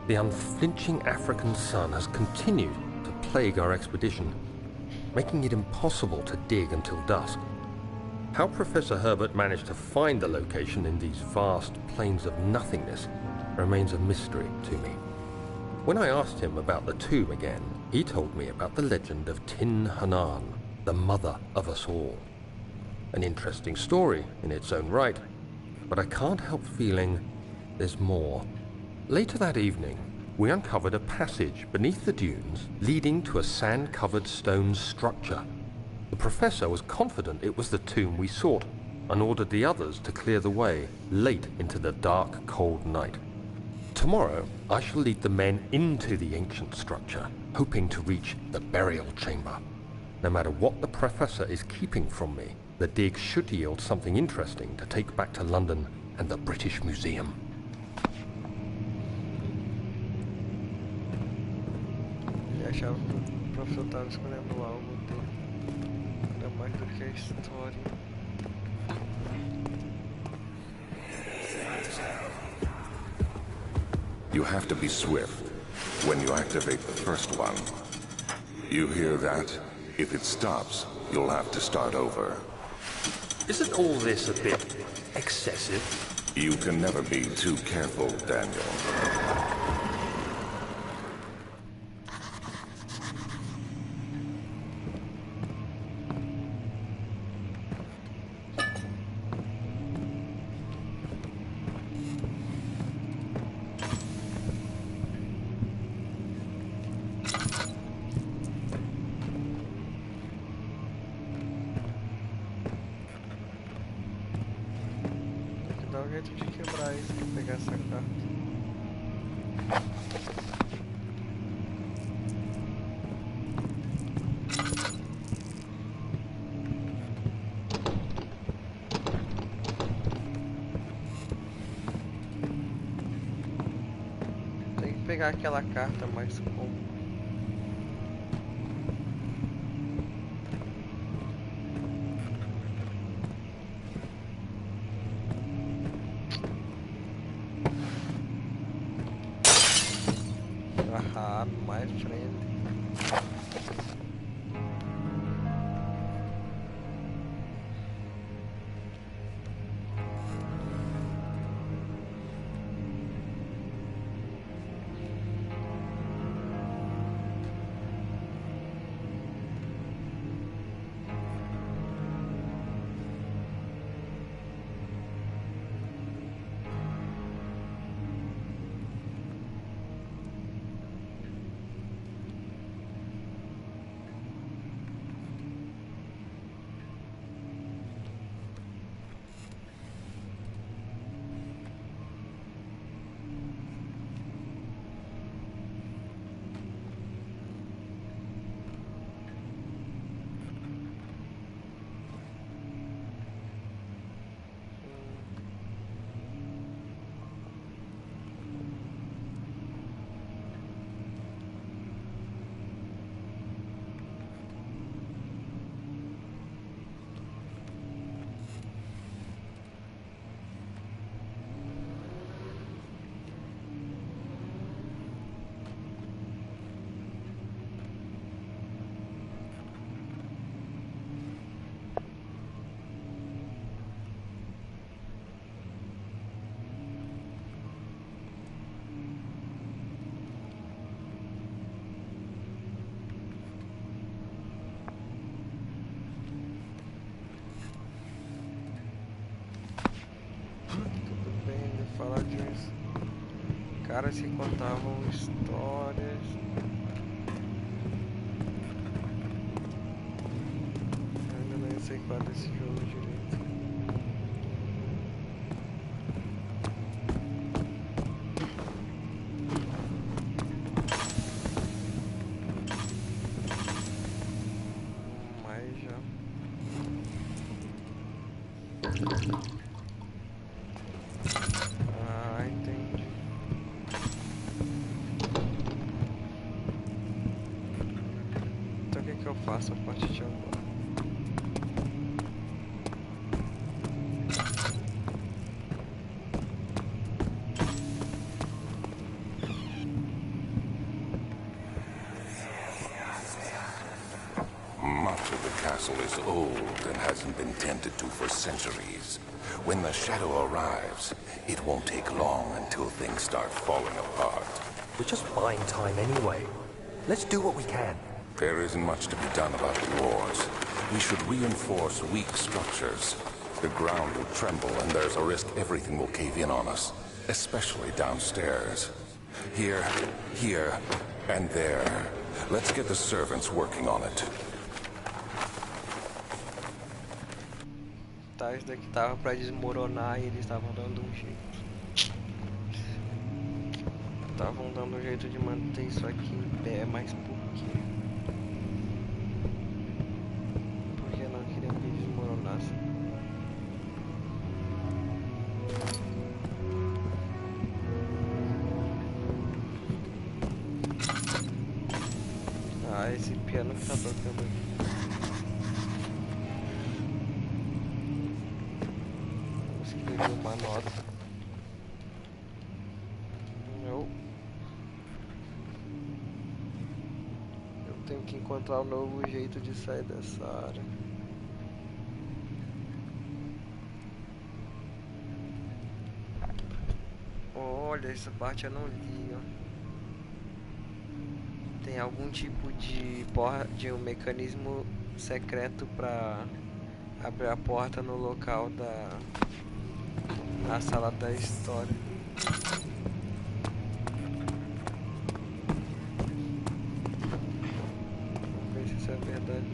The unflinching African sun has continued to plague our expedition, making it impossible to dig until dusk. How Professor Herbert managed to find the location in these vast plains of nothingness remains a mystery to me. When I asked him about the tomb again, he told me about the legend of Tin Hanan, the mother of us all. An interesting story in its own right, but I can't help feeling there's more. Later that evening, we uncovered a passage beneath the dunes leading to a sand-covered stone structure. The professor was confident it was the tomb we sought and ordered the others to clear the way late into the dark, cold night. Tomorrow, I shall lead the men into the ancient structure, hoping to reach the burial chamber. No matter what the professor is keeping from me, the dig should yield something interesting to take back to London and the British Museum.
Eu achava que o professor estava escolhendo algo dele. Era mais do que a história.
You have to be swift when you activate the first one. You hear that? If it stops, you'll have to start over.
Isn't all this a bit excessive?
You can never be too careful, Daniel.
Dá um jeito de quebrar isso pra pegar essa carta. Tem que pegar aquela carta, mas como? Ah, my friend. Falar disso. Caras que contavam histórias. Eu ainda nem sei qual é desse jogo direito. Mas já. Entendi. Então o que eu faço a partir de agora?
castle is old and hasn't been tended to for centuries. When the shadow arrives, it won't take long until things start falling apart.
We're just buying time anyway. Let's do what we can.
There isn't much to be done about the wars. We should reinforce weak structures. The ground will tremble, and there's a risk everything will cave in on us, especially downstairs. Here, and there. Let's get the servants working on it.
Tá, isso daqui tava pra desmoronar e eles estavam dando um jeito. Estavam dando um jeito de manter isso aqui em pé, mas por quê? Porque não queriam que desmoronasse. Ah, esse piano que tá tocando aqui. Vou escrever uma nota. Eu tenho que encontrar um novo jeito de sair dessa área. Olha, essa parte eu não li, ó. Tem algum tipo de um mecanismo secreto para abrir a porta no local na sala da história. Vamos ver se isso é verdade.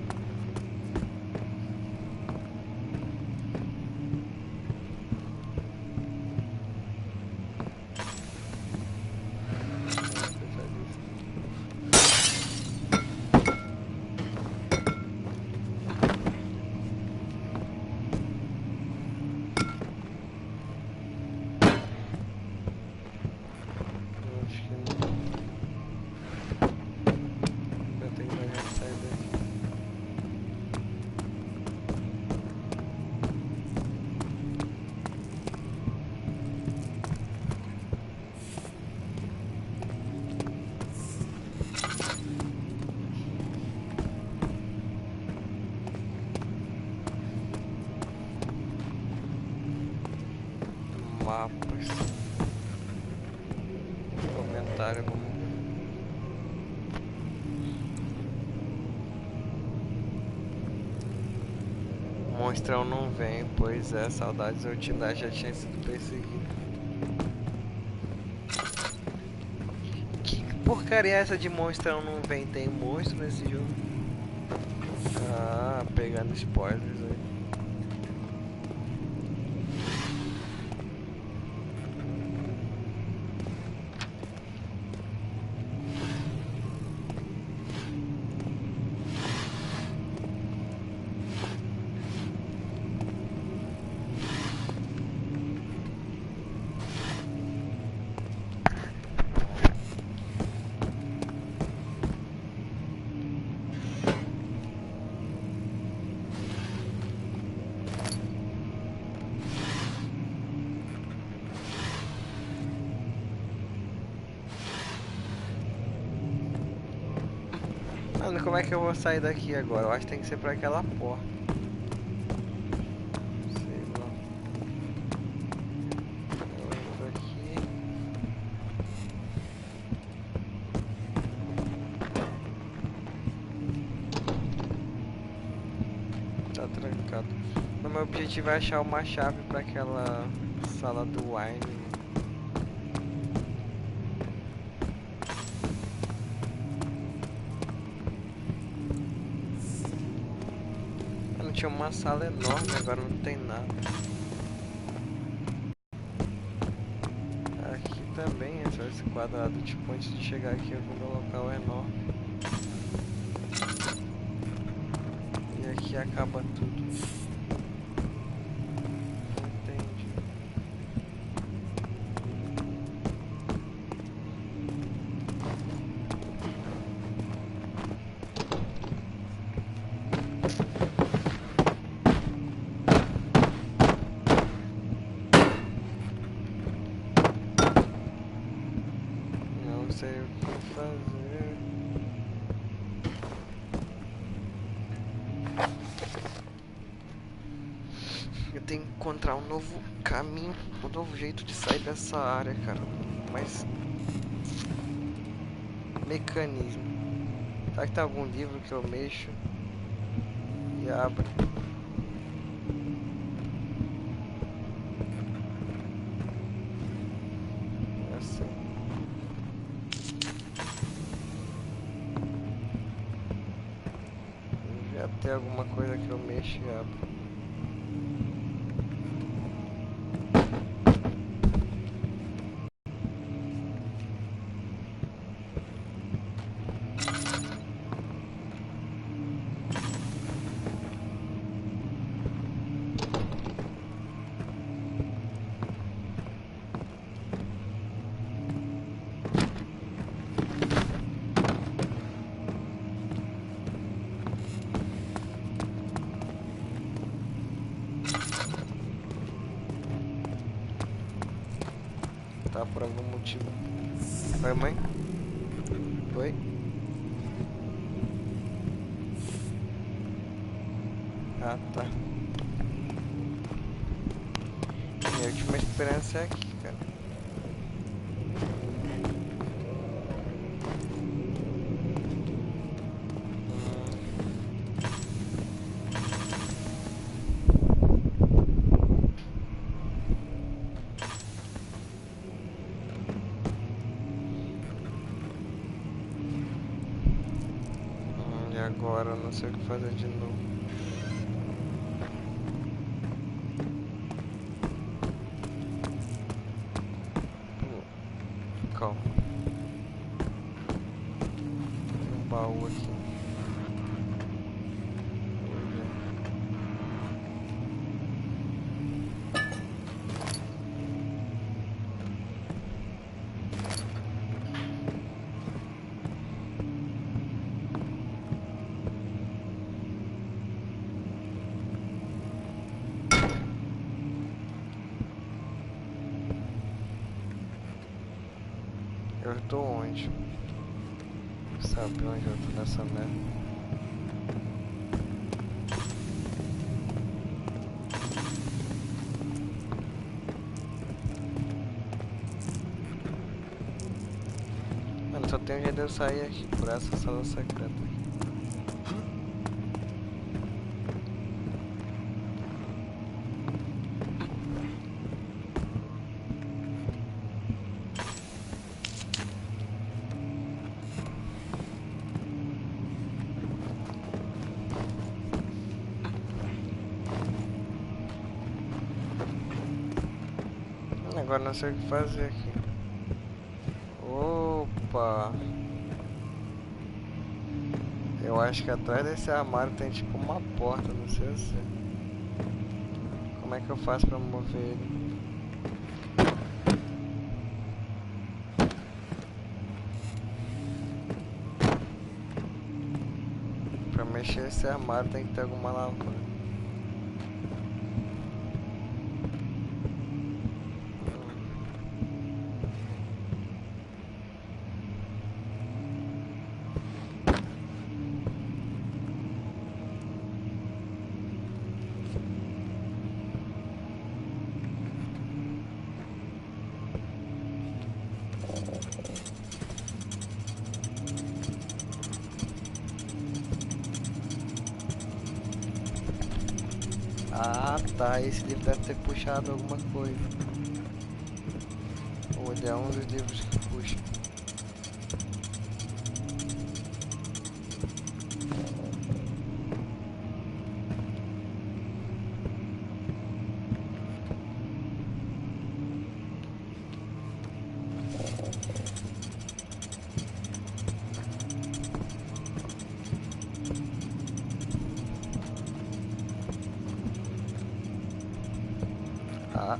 Mapas. Comentário. Monstrão não vem, pois é, saudades eu tinha já tinha sido perseguido. Que porcaria é essa de monstrão não vem? Tem monstro nesse jogo? Ah, pegando spoilers aí. Mano, como é que eu vou sair daqui agora? Eu acho que tem que ser pra aquela porta. Sei lá. Eu entro aqui. Tá trancado. O meu objetivo é achar uma chave pra aquela sala do wine. Tinha uma sala enorme, agora não tem nada. Aqui também é só esse quadrado, tipo, antes de chegar aqui eu vou no local enorme. E aqui acaba tudo. Não entendi. Não sei o que fazer. tenho que encontrar um novo caminho, um novo jeito de sair dessa área, cara. Mas mecanismo. Será que tem algum livro que eu mexo e abro? Assim. Já tem alguma coisa que eu mexo e abro. Tá, por algum motivo. Oi, mãe? Oi? Ah, tá. Minha última esperança é aqui, cara. E agora eu não sei o que fazer de novo. Calma. Tem um baú aqui. Eu tô onde? Sabe onde eu tô nessa merda? Mano, só tem um jeito de eu sair aqui por essa sala secreta. Agora não sei o que fazer aqui. Opa! Eu acho que atrás desse armário tem tipo uma porta, não sei se. Como é que eu faço pra mover ele? Pra mexer esse armário tem que ter alguma alavanca. Ah, tá. Esse livro deve ter puxado alguma coisa. Ou ele é um dos livros que puxa. Ah.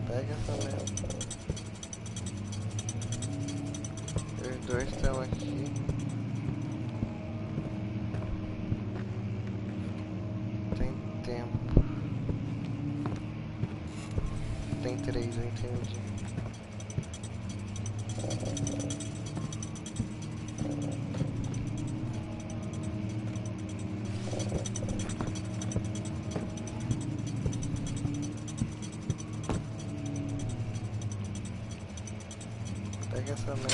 Pega essa merda. Os dois estão aqui. Tem tempo. Tem 3, eu entendi. Pega essa merda.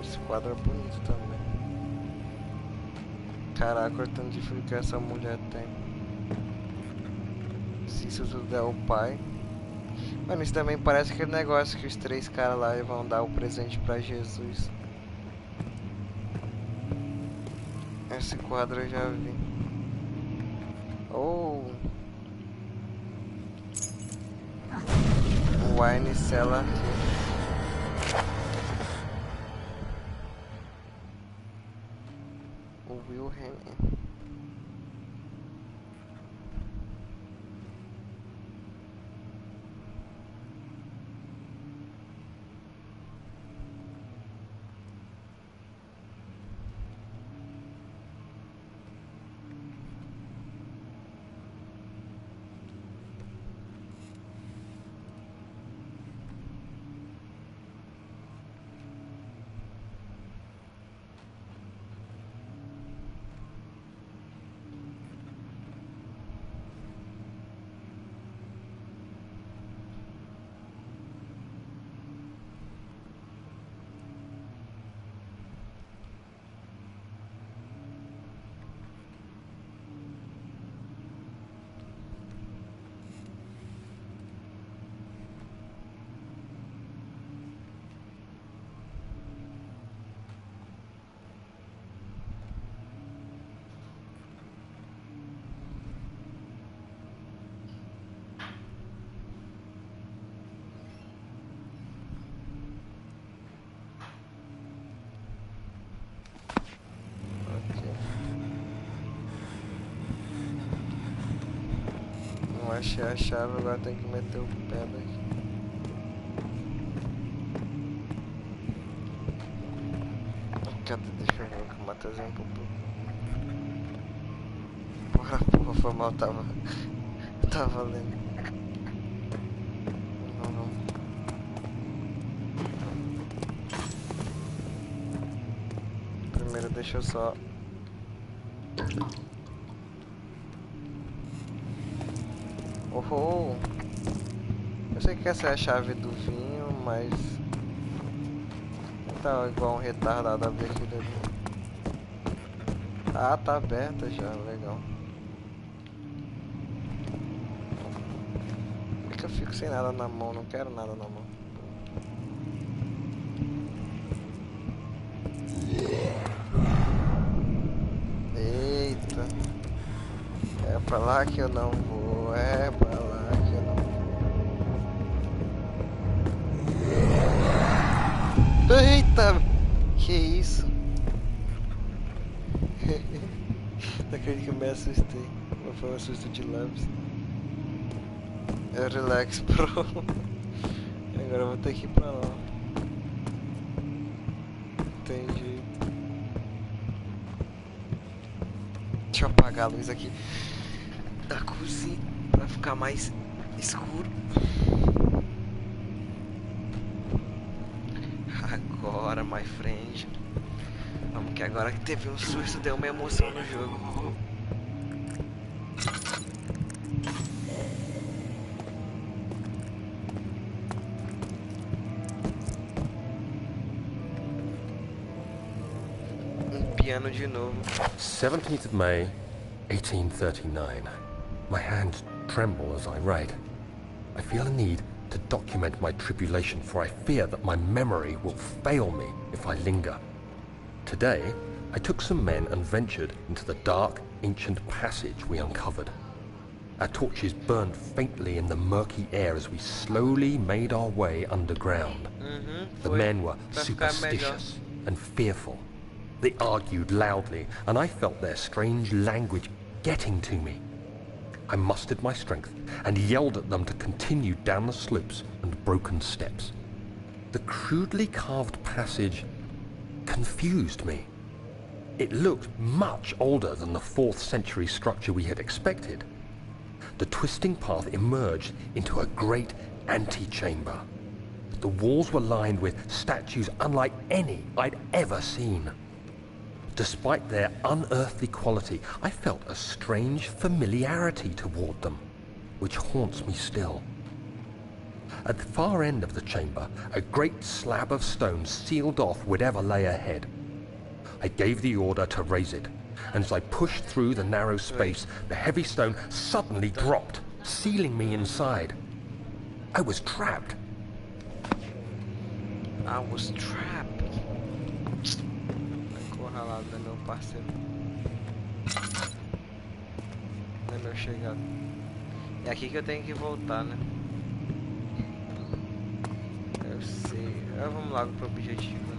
Esse quadro é bonito também. Caraca, o tanto de frio que essa mulher tem. Se isso tudo é o pai. Mano, isso também parece aquele negócio que os três caras lá vão dar o presente pra Jesus. Esse quadro eu já vi. Oh! Wine Cellar aqui. O Wilhelm. Não achei a chave, agora tem que meter o pé daqui. Cadê? Deixa eu ver o que o Matheusinho comprou. Porra, foi mal, tava lendo. Não. Primeiro deixa eu só... Oh! Eu sei que essa é a chave do vinho, mas... Tá igual um retardado abrir aquilo ali. Ah, tá aberta já, legal. Por que eu fico sem nada na mão? Não quero nada na mão. Eita. É pra lá que eu não vou, é pra lá que eu não vou. Eita! Que isso? Não acredito que eu me assustei. Mas foi um susto de lápis. É relax, pro. Agora eu vou ter que ir pra lá. Entendi. Deixa eu apagar a luz aqui da cozinha pra ficar mais escuro. Agora, my friend. Vamos que agora que teve um susto, deu uma emoção no jogo. Piano de novo.
17th of May, 1839. My hands tremble as I write. I feel a need to document my tribulation, for I fear that my memory will fail me if I linger. Today, I took some men and ventured into the dark, ancient passage we uncovered. Our torches burned faintly in the murky air as we slowly made our way underground. The men were superstitious and fearful. They argued loudly, and I felt their strange language getting to me. I mustered my strength and yelled at them to continue down the slopes and broken steps. The crudely carved passage confused me. It looked much older than the 4th century structure we had expected. The twisting path emerged into a great antechamber. The walls were lined with statues unlike any I'd ever seen. Despite their unearthly quality, I felt a strange familiarity toward them, which haunts me still. At the far end of the chamber, a great slab of stone sealed off whatever lay ahead. I gave the order to raise it, and as I pushed through the narrow space, the heavy stone suddenly dropped, sealing me inside. I was trapped.
I was trapped. Encurralado, né, meu parceiro? Né, meu chegado? É aqui que eu tenho que voltar, né? Eu sei. Vamos logo pro objetivo, né?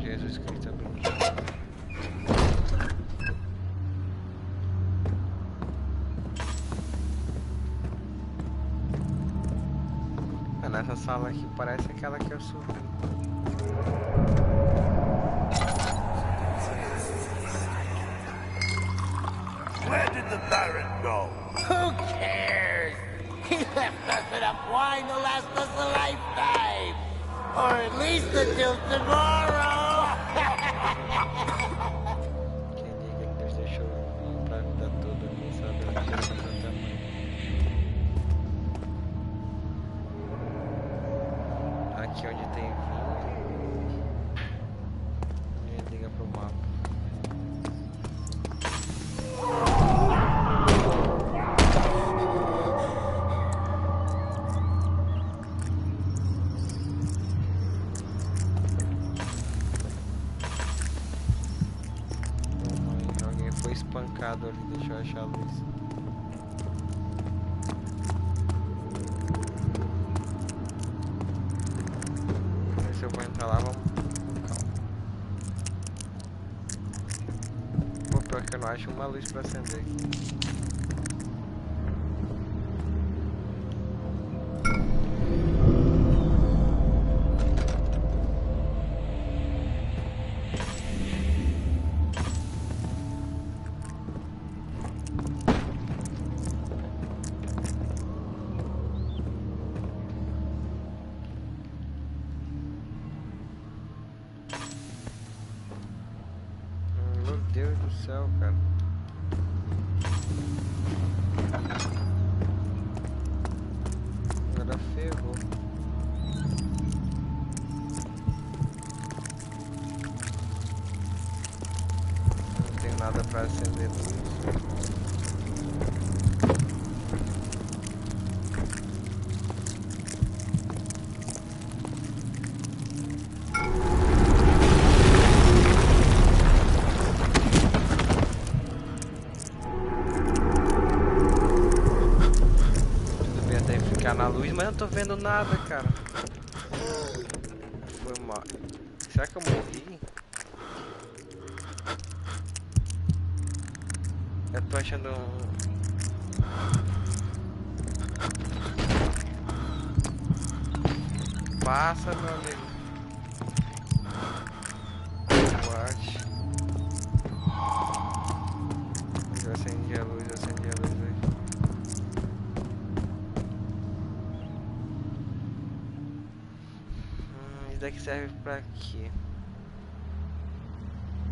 Jesus Cristo abençoe. Nessa sala aqui parece aquela que eu subi.
Where did the Baron go?
Who cares? He left us enough wine to last us a lifetime. Or at least until tomorrow.
Quem diga que Deus deixou pra vida toda, nem sabe onde ele está tamanho. Aqui onde tem vinho, liga pro mapa. Alguém foi espancado ali, deixa eu achar a luz. Se eu vou entrar lá, vamos. Calma. Pô, pior que eu não acho uma luz pra acender aqui. Meu Deus do céu, cara. Agora ferrou. Não tenho nada pra acender luz. Na luz, mas eu não tô vendo nada, cara. Foi mal. Será que eu morri? Eu tô achando Passa, meu amigo. What? Eu acendi a luz, eu acendi a luz aqui. Isso daqui serve pra quê?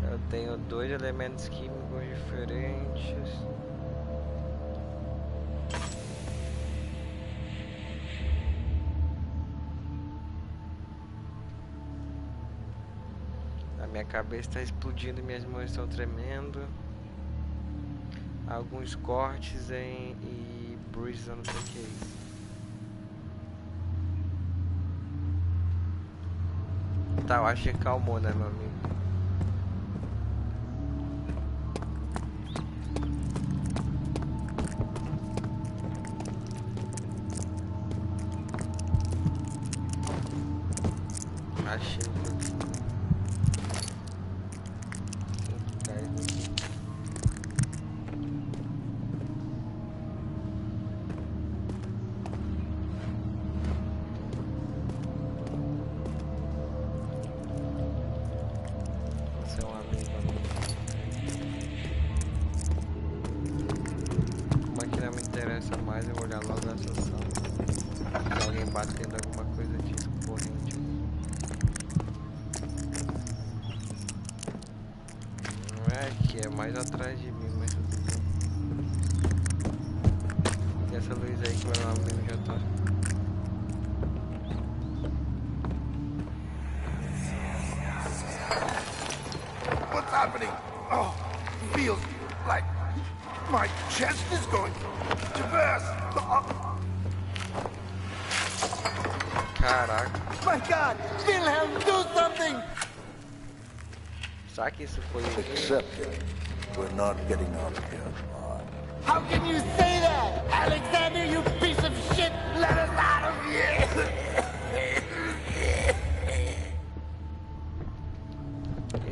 Eu tenho 2 elementos químicos diferentes. A minha cabeça está explodindo e minhas mãos estão tremendo. Alguns cortes e bruises, eu não sei o que é isso. Tá, eu acho que calmou, né, meu amigo? Achei que você é um amigo. Como é que não me interessa mais, eu vou olhar logo essa sala. Tem alguém batendo alguma coisa disso, corrente. Não é aqui, é mais atrás de mim, mas tudo bem. E essa luz aí que meu amigo já tá.
What's happening? Oh, feels like my chest is going to burst.
Caraca,
My God! Wilhelm, do something!
será que isso foi
Except we're not getting out of here alive.
How can you say that? Alexander, you piece of shit! Let us out of here!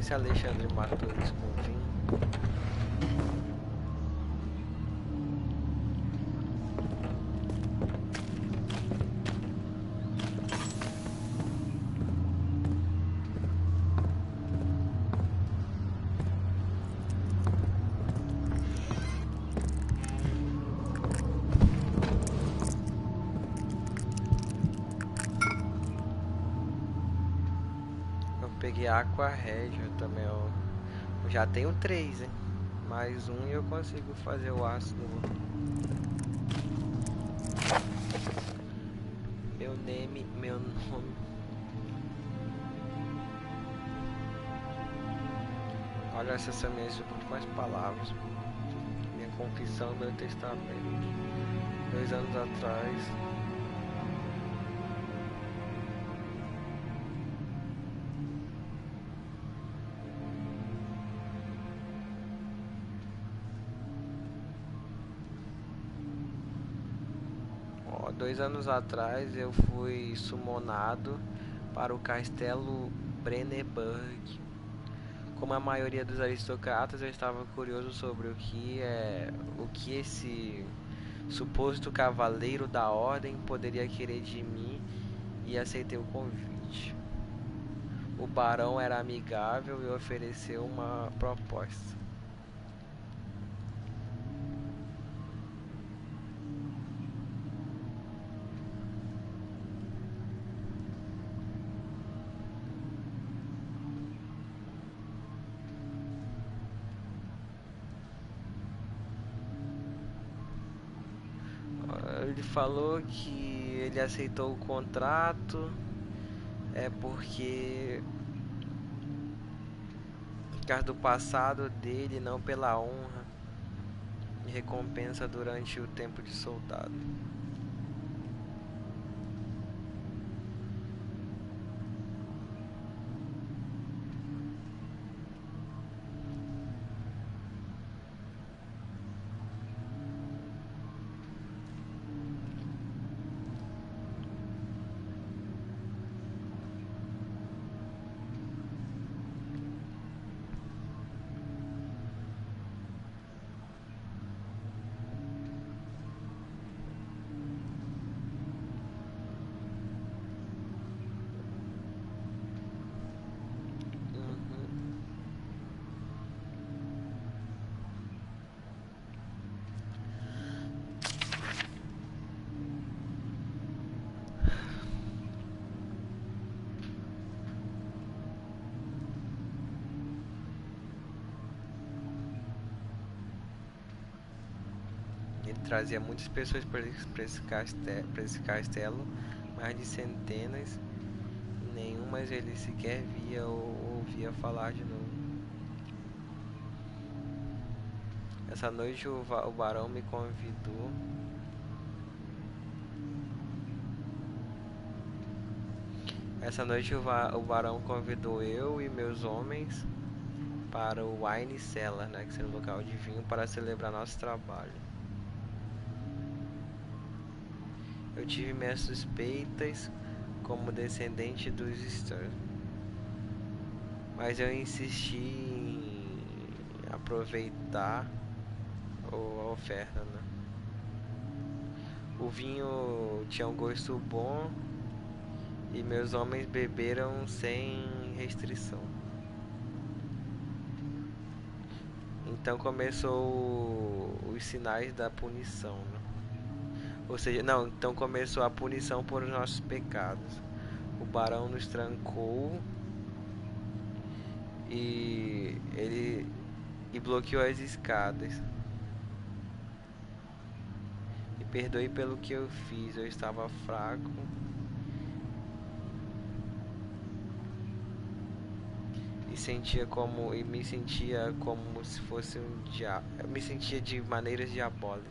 esse Alexandre matou eles com vinho? Eu peguei Aqua Regia também, eu já tenho 3, hein? Mais um e eu consigo fazer o ácido. Meu nome. Olha essa semente com muito mais palavras. Minha confissão, meu testamento. 2 anos atrás. Ó, 2 anos atrás eu fui summonado para o castelo Brenneburg. Como a maioria dos aristocratas, eu estava curioso sobre o que esse suposto cavaleiro da ordem poderia querer de mim e aceitei o convite. O barão era amigável e ofereceu uma proposta. Ele falou que ele aceitou o contrato porque por causa do passado dele, não pela honra e recompensa durante o tempo de soldado. trazia muitas pessoas para esse castelo, mais de centenas, e nenhuma ele sequer via ou ouvia falar de novo. Essa noite o barão me convidou. Essa noite o barão convidou eu e meus homens para o Wine Cellar, né, que seria um local de vinho, para celebrar nosso trabalho. Eu tive minhas suspeitas como descendente dos Stern, mas eu insisti em aproveitar a oferta, né? O vinho tinha um gosto bom e meus homens beberam sem restrição. Então começou os sinais da punição, né? Ou seja, não, então começou a punição por nossos pecados. O barão nos trancou e bloqueou as escadas. Me perdoe pelo que eu fiz, eu estava fraco. E me sentia como se fosse um diabo. Eu me sentia de maneiras diabólicas.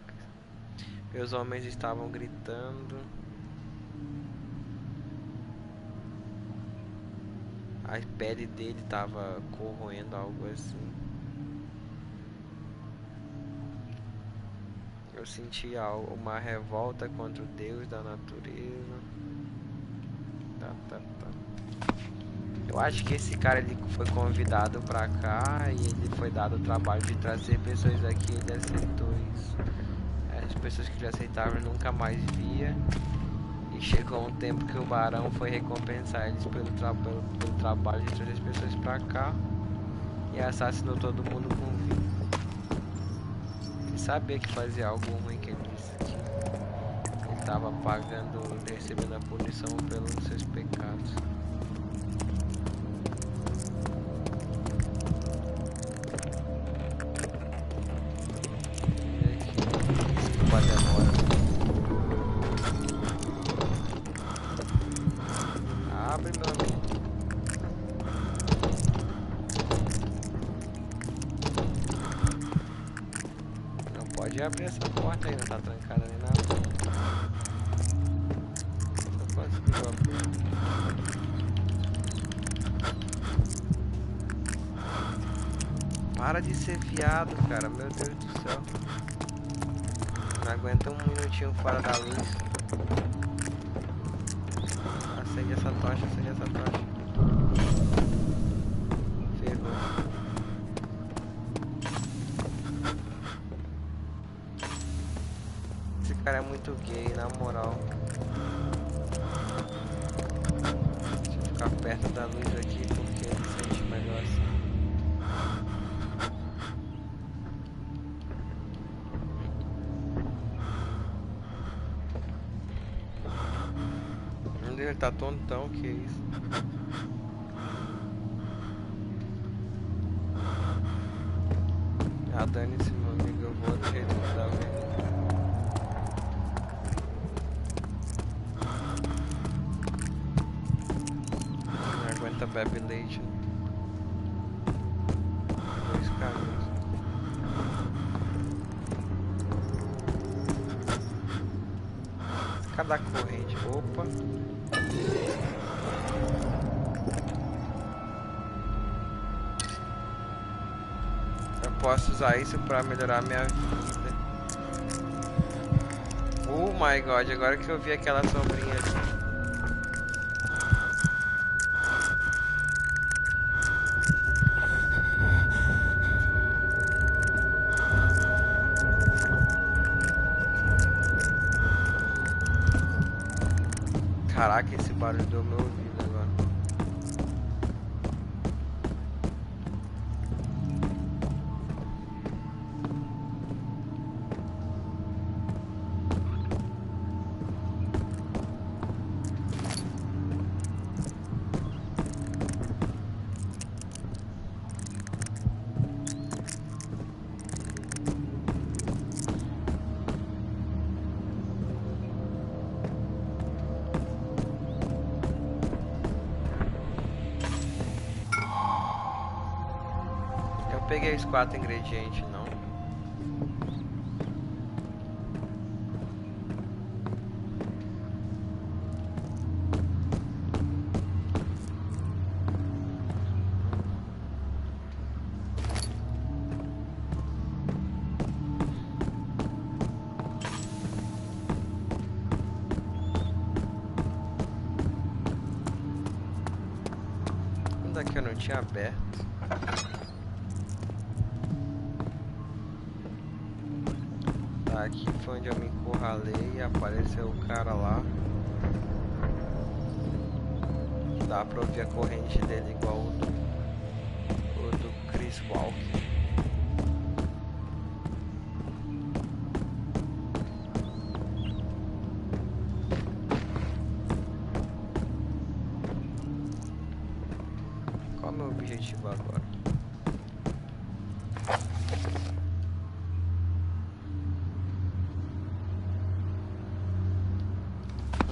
Meus homens estavam gritando. A pele dele estava corroendo, algo assim. Eu sentia uma revolta contra o Deus da natureza. Eu acho que esse cara ele foi convidado pra cá e ele foi dado o trabalho de trazer pessoas aqui. Ele aceitou isso. As pessoas que ele aceitava nunca mais via. E chegou um tempo que o barão foi recompensar eles pelo trabalho de trazer as pessoas pra cá. E assassinou todo mundo com vinho. Ele sabia que fazia algo ruim, que ele disse que ele estava recebendo a punição pelos seus pecados. Abre, meu amigo. Não pode abrir essa porta aí, não tá trancada nem nada. Não conseguiu abrir. Para de ser viado, cara. Meu Deus do céu. Não aguenta um minutinho fora da luz. Acende essa tocha, acende essa tocha. Ferrou. Esse cara é muito gay, na moral. Deixa eu ficar perto da luz aqui porque ele sente melhor assim. Ele tá tontão, que isso? Ah, dane-se, meu amigo, eu vou do jeito que tá vendo. Não aguenta bebe leite. Dois caminhos. Cada corrente. Opa. Eu posso usar isso pra melhorar minha vida. Oh my god, agora que eu vi aquela sombrinha ali. Caraca, esse barulho do meu ouvido agora. peguei os 4 ingredientes, não. Daqui eu não tinha aberto. Tá, aqui foi onde eu me encurralei e apareceu o cara lá. Dá pra ouvir a corrente dele igual o do Chris Walker. Qual é o meu objetivo agora?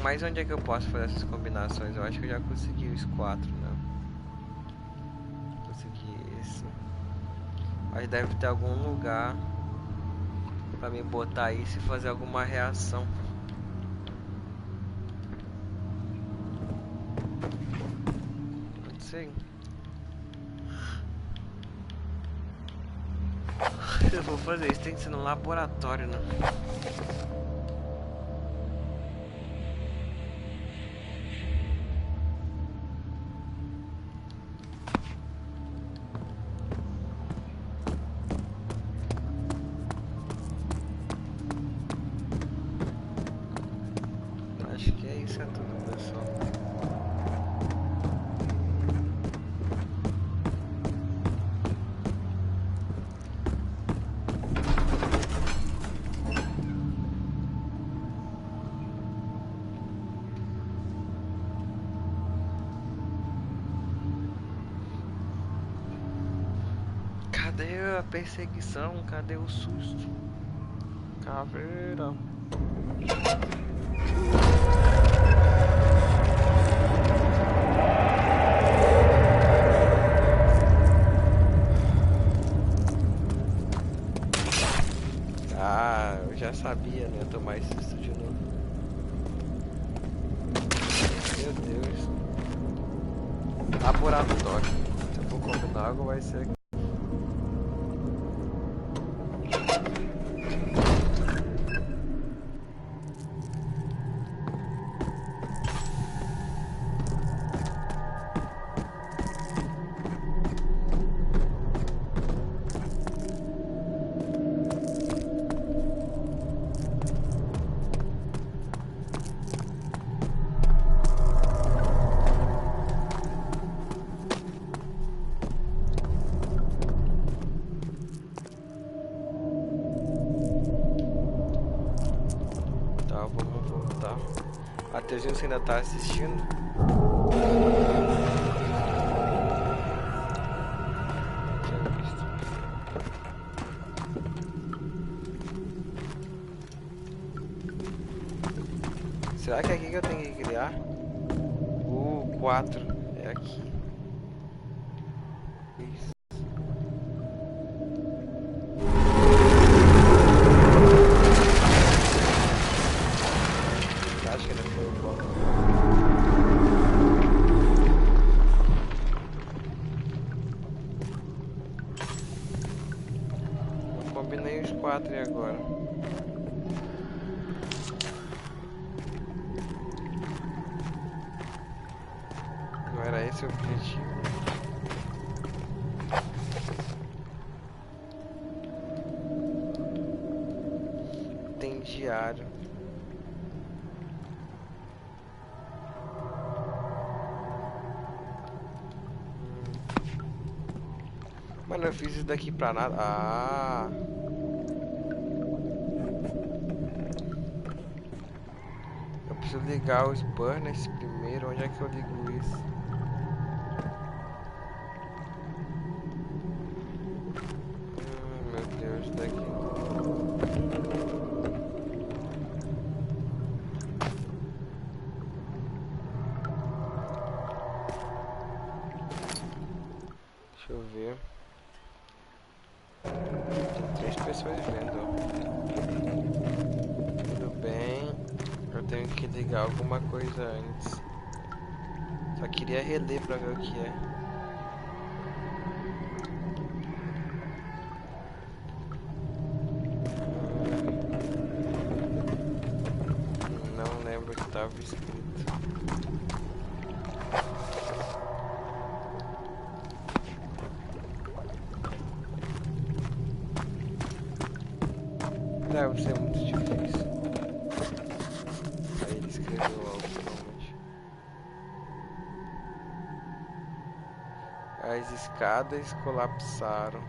Mas onde é que eu posso fazer essas combinações? Eu acho que eu já consegui os 4, né? Consegui esse. Mas deve ter algum lugar pra me botar isso e fazer alguma reação. Não sei. Eu vou fazer isso, tem que ser no laboratório, né? Acho que é isso, é tudo, pessoal. Cadê a perseguição? Cadê o susto? Caveira. Ah, eu já sabia, né? Tomar esse susto de novo. Meu Deus. Laboratório. Se eu for combinar algo, vai ser aqui. Tá, vamos voltar. Matheusinho, você ainda tá assistindo? Tinha visto. Será que é aqui que eu tenho que criar? O 4 é aqui. Isso. Acho que ainda foi o 4. Eu combinei os 4 e agora? Não era esse o objetivo? Tem diário. Mano, eu fiz isso daqui pra nada. Ah. Eu preciso ligar os burners primeiro. Onde é que eu ligo isso? Meu Deus, daqui. Deixa eu ver. Tem 3 pessoas vendo. Tudo bem. Eu tenho que ligar alguma coisa antes. Só queria reler pra ver o que é. Não lembro o que estava escrito. Deve ser muito difícil. Aí ele escreveu algo, provavelmente. As escadas colapsaram.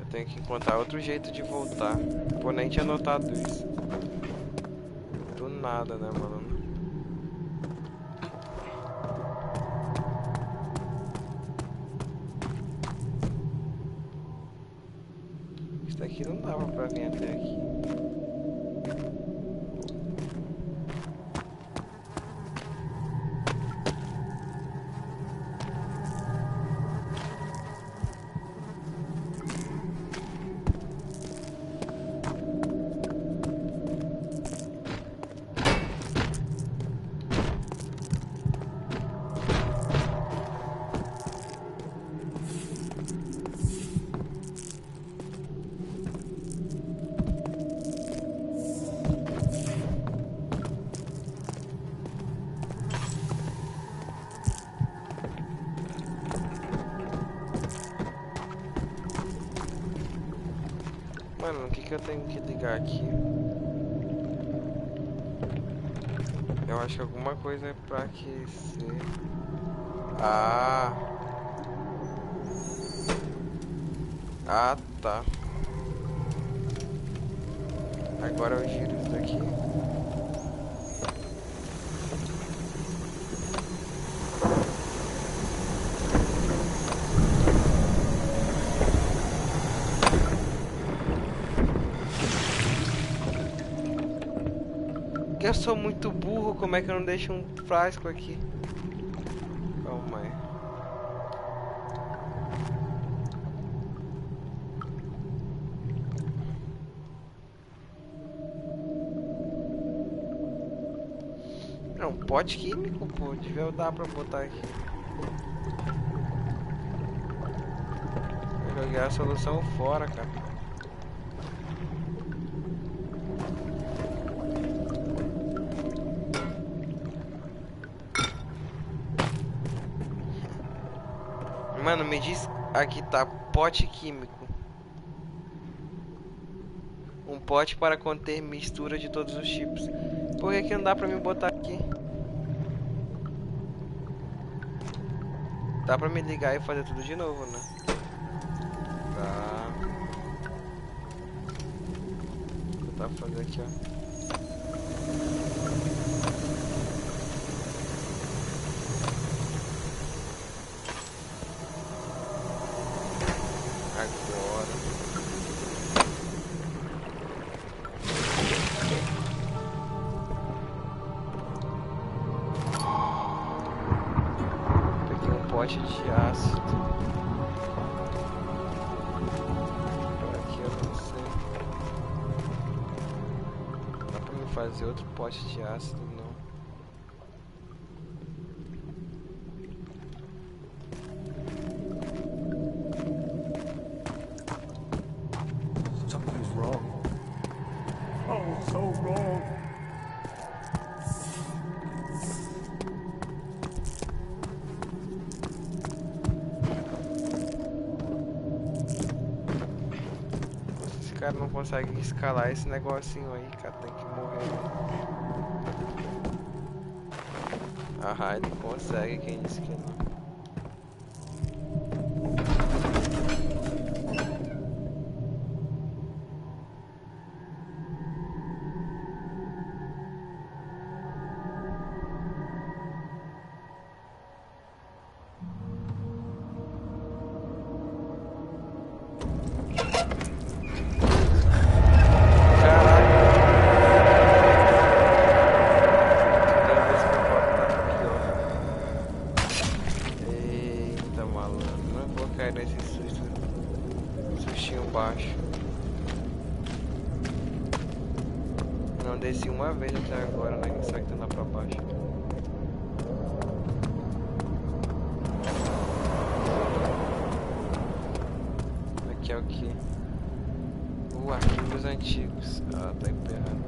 Eu tenho que encontrar outro jeito de voltar. Pô, nem tinha notado isso. Do nada, né, mano? Isso daqui não dava pra vir até aqui. Mano, o que que eu tenho que ligar aqui? Eu acho que alguma coisa é pra aquecer. Ah! Ah, tá. Agora eu giro isso daqui. Eu sou muito burro, como é que eu não deixo um frasco aqui? Calma aí. Não, pote químico, pô, devia dar pra botar aqui. Eu joguei a solução fora, cara. Mano, me diz, aqui tá pote químico. Um pote para conter mistura de todos os tipos. Por que que não dá pra me botar aqui? Dá pra me ligar e fazer tudo de novo, né? Tá. Vou tentar fazer aqui, ó. Agora. Peguei um pote de ácido. Por aqui eu não sei. Dá pra me fazer outro pote de ácido, não.
Something's wrong. Oh, so wrong.
Esse cara não consegue escalar esse negocinho aí, cara. Tem que morrer. Ah, ele consegue, quem disse que não? vez até agora, né? Será que tá lá pra baixo? Aqui é o que? Arquivos antigos. Ah, tá emperrado.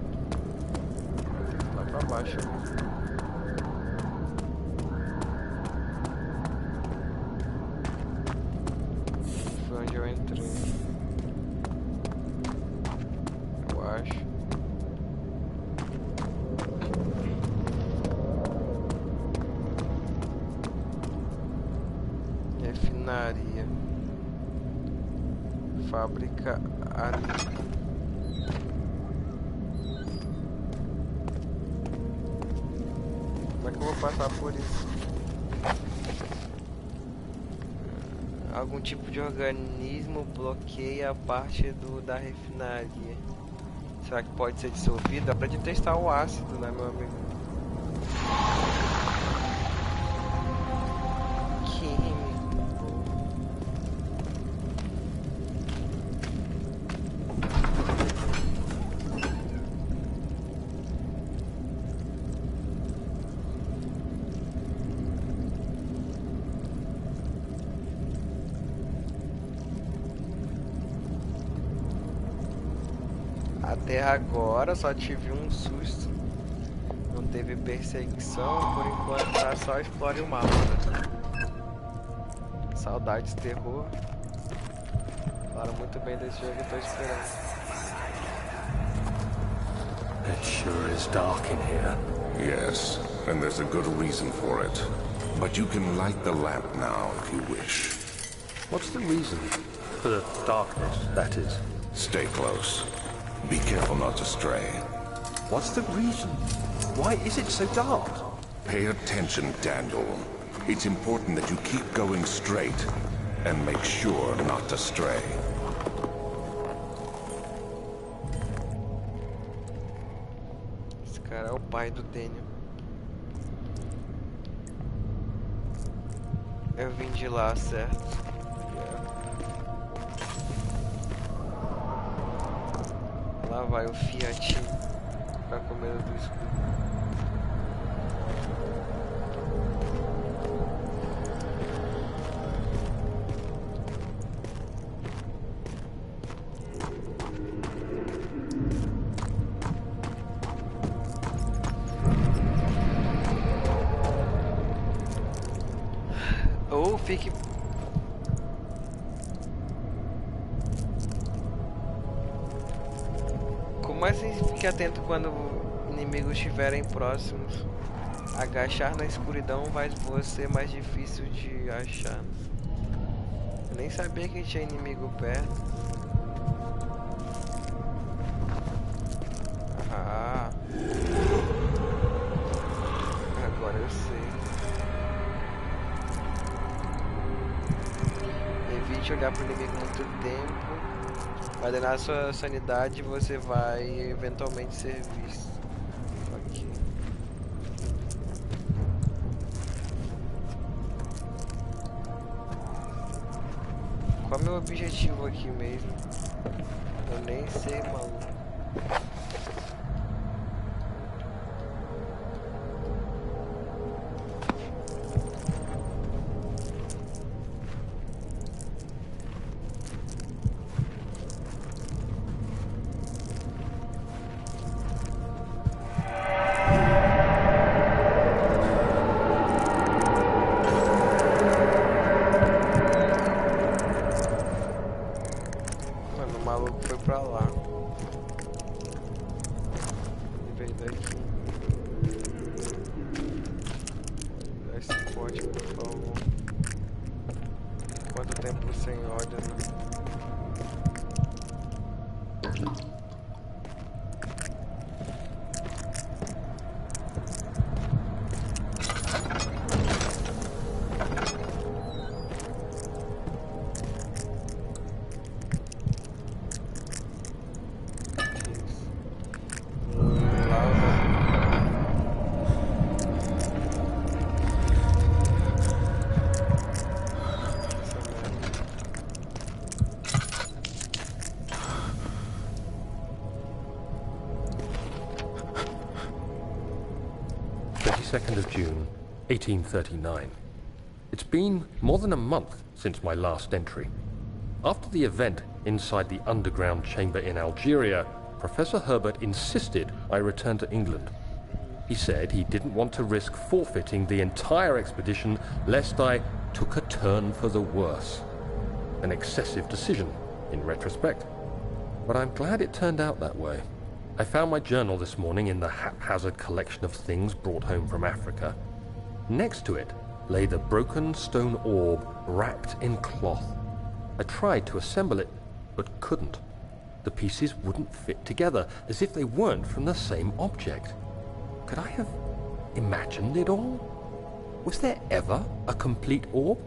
Lá pra baixo, né? Foi onde eu entrei. Eu acho. Refinaria. Fábrica ali. Como é que eu vou passar por isso? Algum tipo de organismo bloqueia a parte da refinaria. Será que pode ser dissolvido? Dá pra testar o ácido, né, meu amigo? Até agora só tive um susto. Não teve perseguição. Por enquanto tá só explore o mapa. Saudades, terror. Falaram muito bem desse jogo, eu tô esperando.
It sure is dark in here.
Yes, and there's a good reason for it. But you can light the lamp now if you wish.
What's the reason? For the darkness, that is.
Stay close. Be careful not to stray.
What's the reason? Why is it so dark?
Pay attention, Daniel. It's important that you keep going straight and make sure not to stray.
Esse cara é o pai do Daniel. Eu vim de lá, certo? Lá vai o Fiatinho pra comer do escuro. Ou fique... Como assim fique atento quando inimigos estiverem próximos? Agachar na escuridão vai ser mais difícil de achar. Eu nem sabia que tinha inimigo perto. Ah, agora eu sei. Evite olhar para o inimigo muito tempo. Vai danar a sua sanidade e você vai eventualmente ser visto. Ok. Qual é o meu objetivo aqui mesmo? Eu nem sei, maluco.
22nd of June, 1839. It's been more than a month since my last entry. After the event inside the underground chamber in Algeria, Professor Herbert insisted I return to England. He said he didn't want to risk forfeiting the entire expedition lest I took a turn for the worse. An excessive decision, in retrospect. But I'm glad it turned out that way. I found my journal this morning in the haphazard collection of things brought home from Africa. Next to it lay the broken stone orb wrapped in cloth. I tried to assemble it, but couldn't. The pieces wouldn't fit together, as if they weren't from the same object. Could I have imagined it all? Was there ever a complete orb?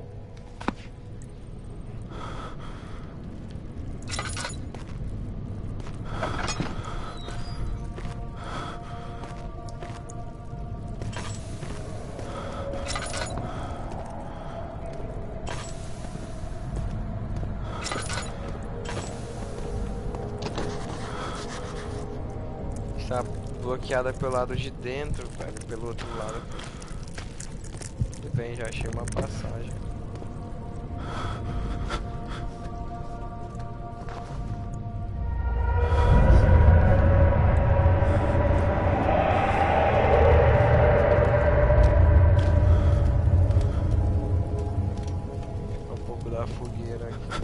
Está bloqueada pelo lado de dentro, cara, pelo outro lado. Tudo bem, já achei uma passagem. Um pouco da fogueira aqui.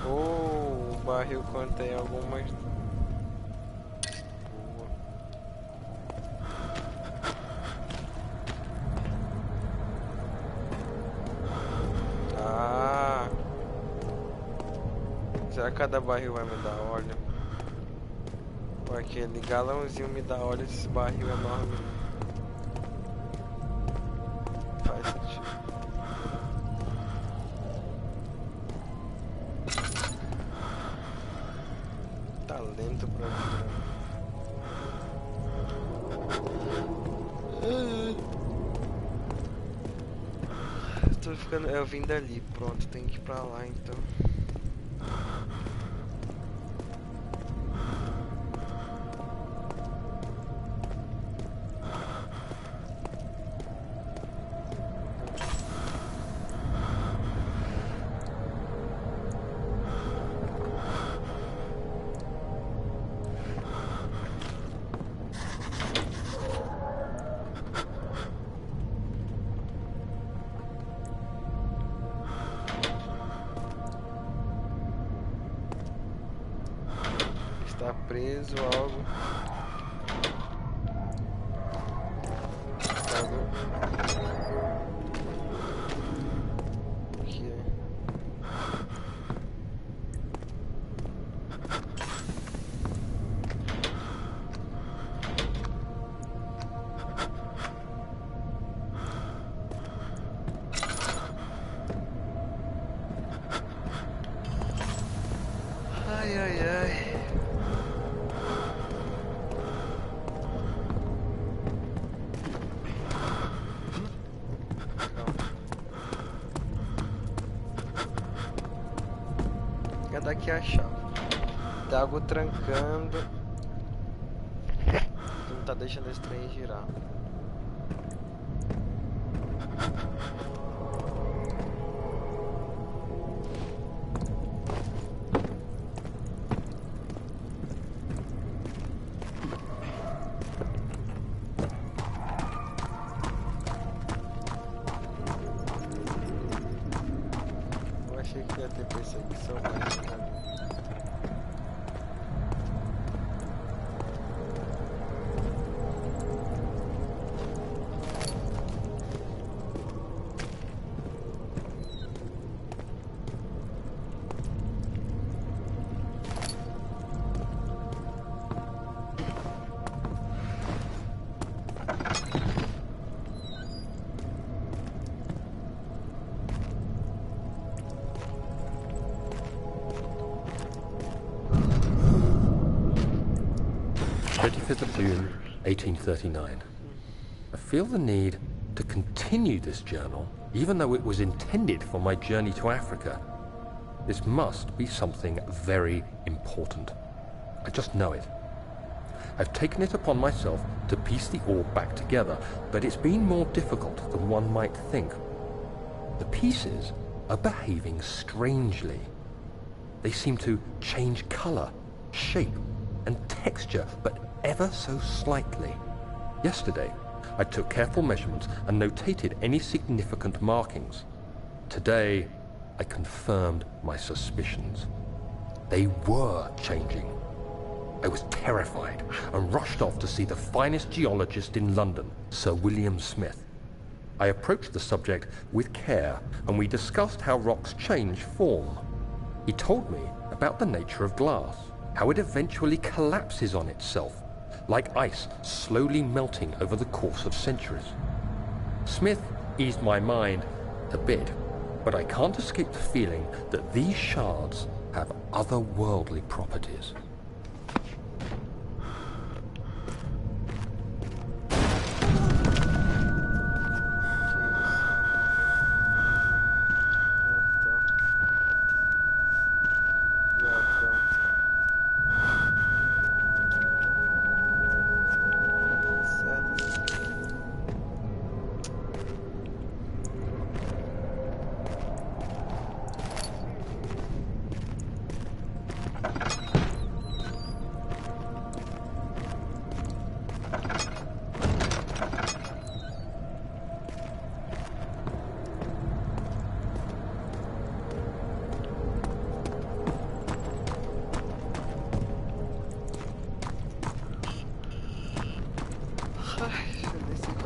O barril contém algumas. Boa. Ah! Será que cada barril vai me dar óleo? Pô, aquele galãozinho me dá óleo, esse barril enorme. Faz sentido. Tá lento pra mim. Tô ficando. Eu vim dali, pronto, tem que ir pra lá então. Está preso algo. O que é? Ai, ai, ai. Daqui a chave. Tem algo trancando. Que não tá deixando esse trem girar. Eu achei que ia ter perseguição, mas não.
Of June, 1839. I feel the need to continue this journal, even though it was intended for my journey to Africa. This must be something very important. I just know it. I've taken it upon myself to piece the orb back together, but it's been more difficult than one might think. The pieces are behaving strangely. They seem to change color, shape, and texture, but ever so slightly. Yesterday, I took careful measurements and notated any significant markings. Today, I confirmed my suspicions. They were changing. I was terrified and rushed off to see the finest geologist in London, Sir William Smith. I approached the subject with care, and we discussed how rocks change form. He told me about the nature of glass, how it eventually collapses on itself, like ice slowly melting over the course of centuries. Smith eased my mind a bit, but I can't escape the feeling that these shards have otherworldly properties.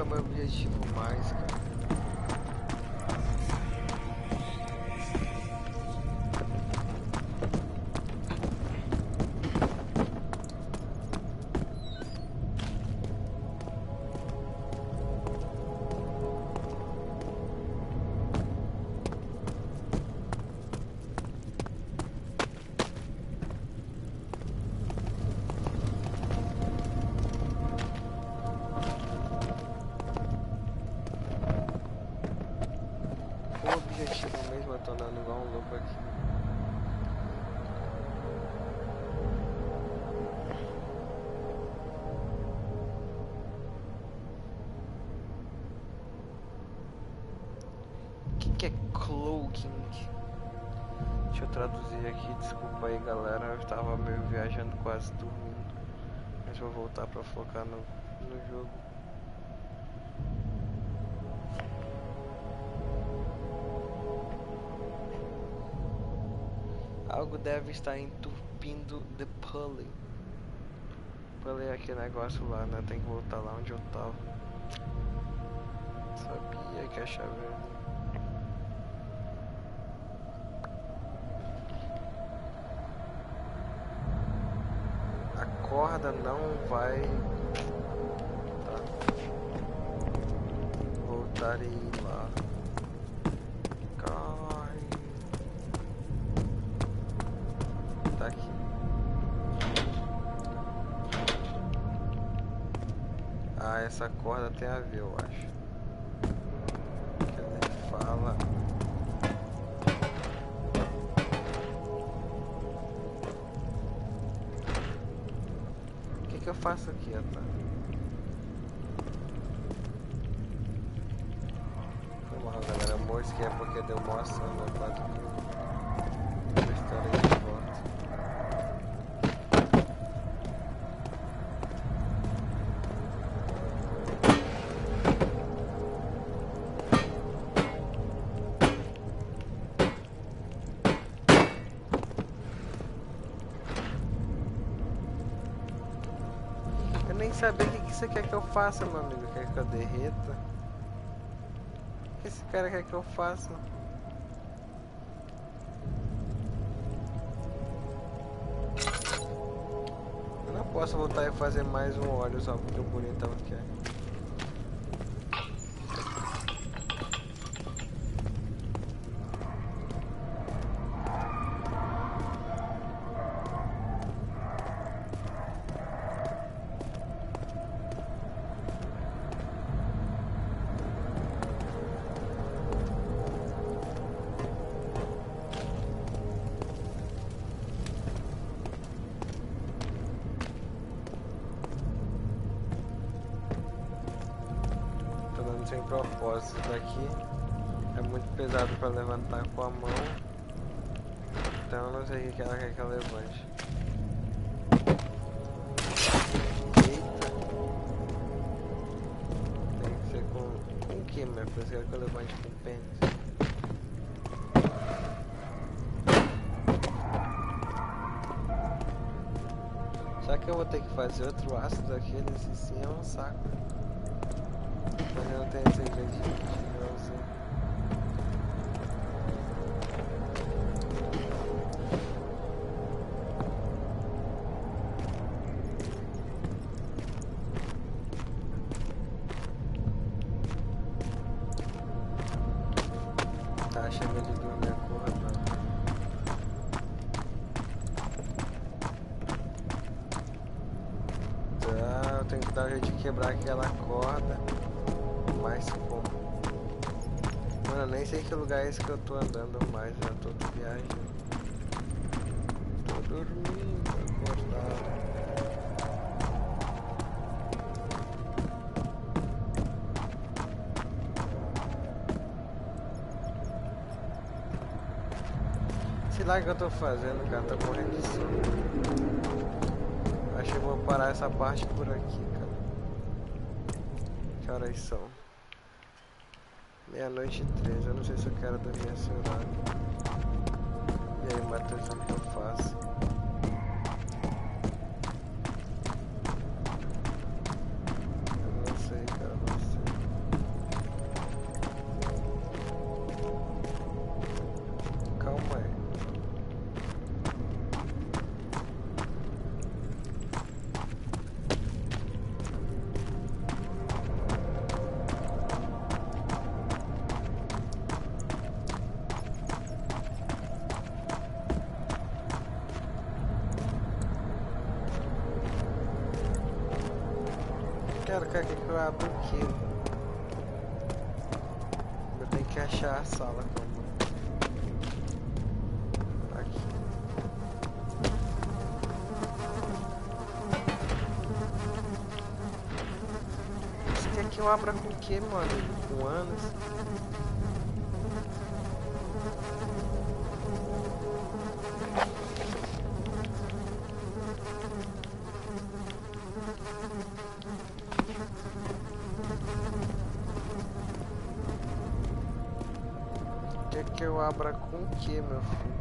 Meu objetivo mais, cara. Eu tô andando igual um louco aqui. O que é cloaking? Deixa eu traduzir aqui, desculpa aí galera, eu estava meio viajando, quase dormindo. Mas vou voltar pra focar no jogo. Algo deve estar entupindo the pulley. Pulley é aquele negócio lá, né? Tem que voltar lá onde eu tava. Sabia que a chave era ali. A corda não vai... Tá. Voltar e ir lá. Aqui. Ah, essa corda tem a ver, eu acho. Que ele fala. O que eu faço aqui, tá? Foi mal, galera. Eu mosquei porque deu moça no 4.000. Eu estarei de volta. Nem saber o que você quer que eu faça, meu amigo. Quer que eu derreta? O que esse cara quer que eu faça? Eu não posso voltar e fazer mais um óleo só porque o bonitão quer. fazendo sem propósito. Isso daqui é muito pesado pra levantar com a mão. Então eu não sei o que ela quer que eu levante. Eita. Tem que ser com o que, minha filha? Você quer que eu levante com o pênis? Será que eu vou ter que fazer outro ácido daquele? Esse sim é um saco. Mas eu não tenho esse ingrediente pra você. Tá, chega de dormir acordado. Tá, eu tenho que dar um jeito de quebrar aquela corda. Mas como? Mano, eu nem sei que lugar é esse que eu tô andando mais, já tô viajando. Tô dormindo, acordado. Sei lá o que eu tô fazendo, cara, tô morrendo de sono. Acho que eu vou parar essa parte por aqui, cara. Que horas são? 00:13, eu não sei se eu quero dormir esse horário. E aí, Matheus, o que eu faço? Eu não sei, cara, não sei. Calma aí. Quer que eu abra o quê? Eu tenho que achar a sala como. Aqui. Você quer que eu abra com o quê, mano? Com anos? Quer que eu abra com o que, meu filho?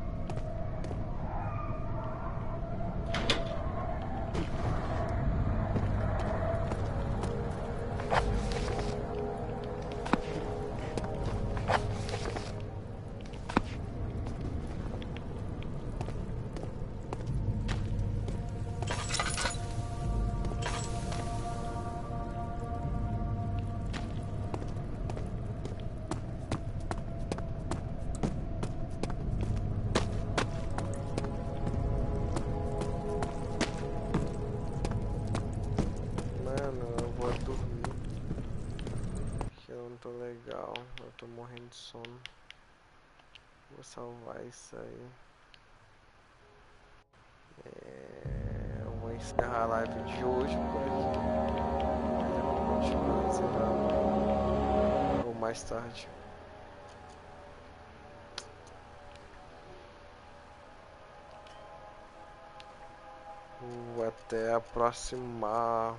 Tô legal, eu tô morrendo de sono. Vou salvar isso aí. Eu vou encerrar a live de hoje por aqui. Eu vou continuar encerrando ou mais tarde. Até a próxima.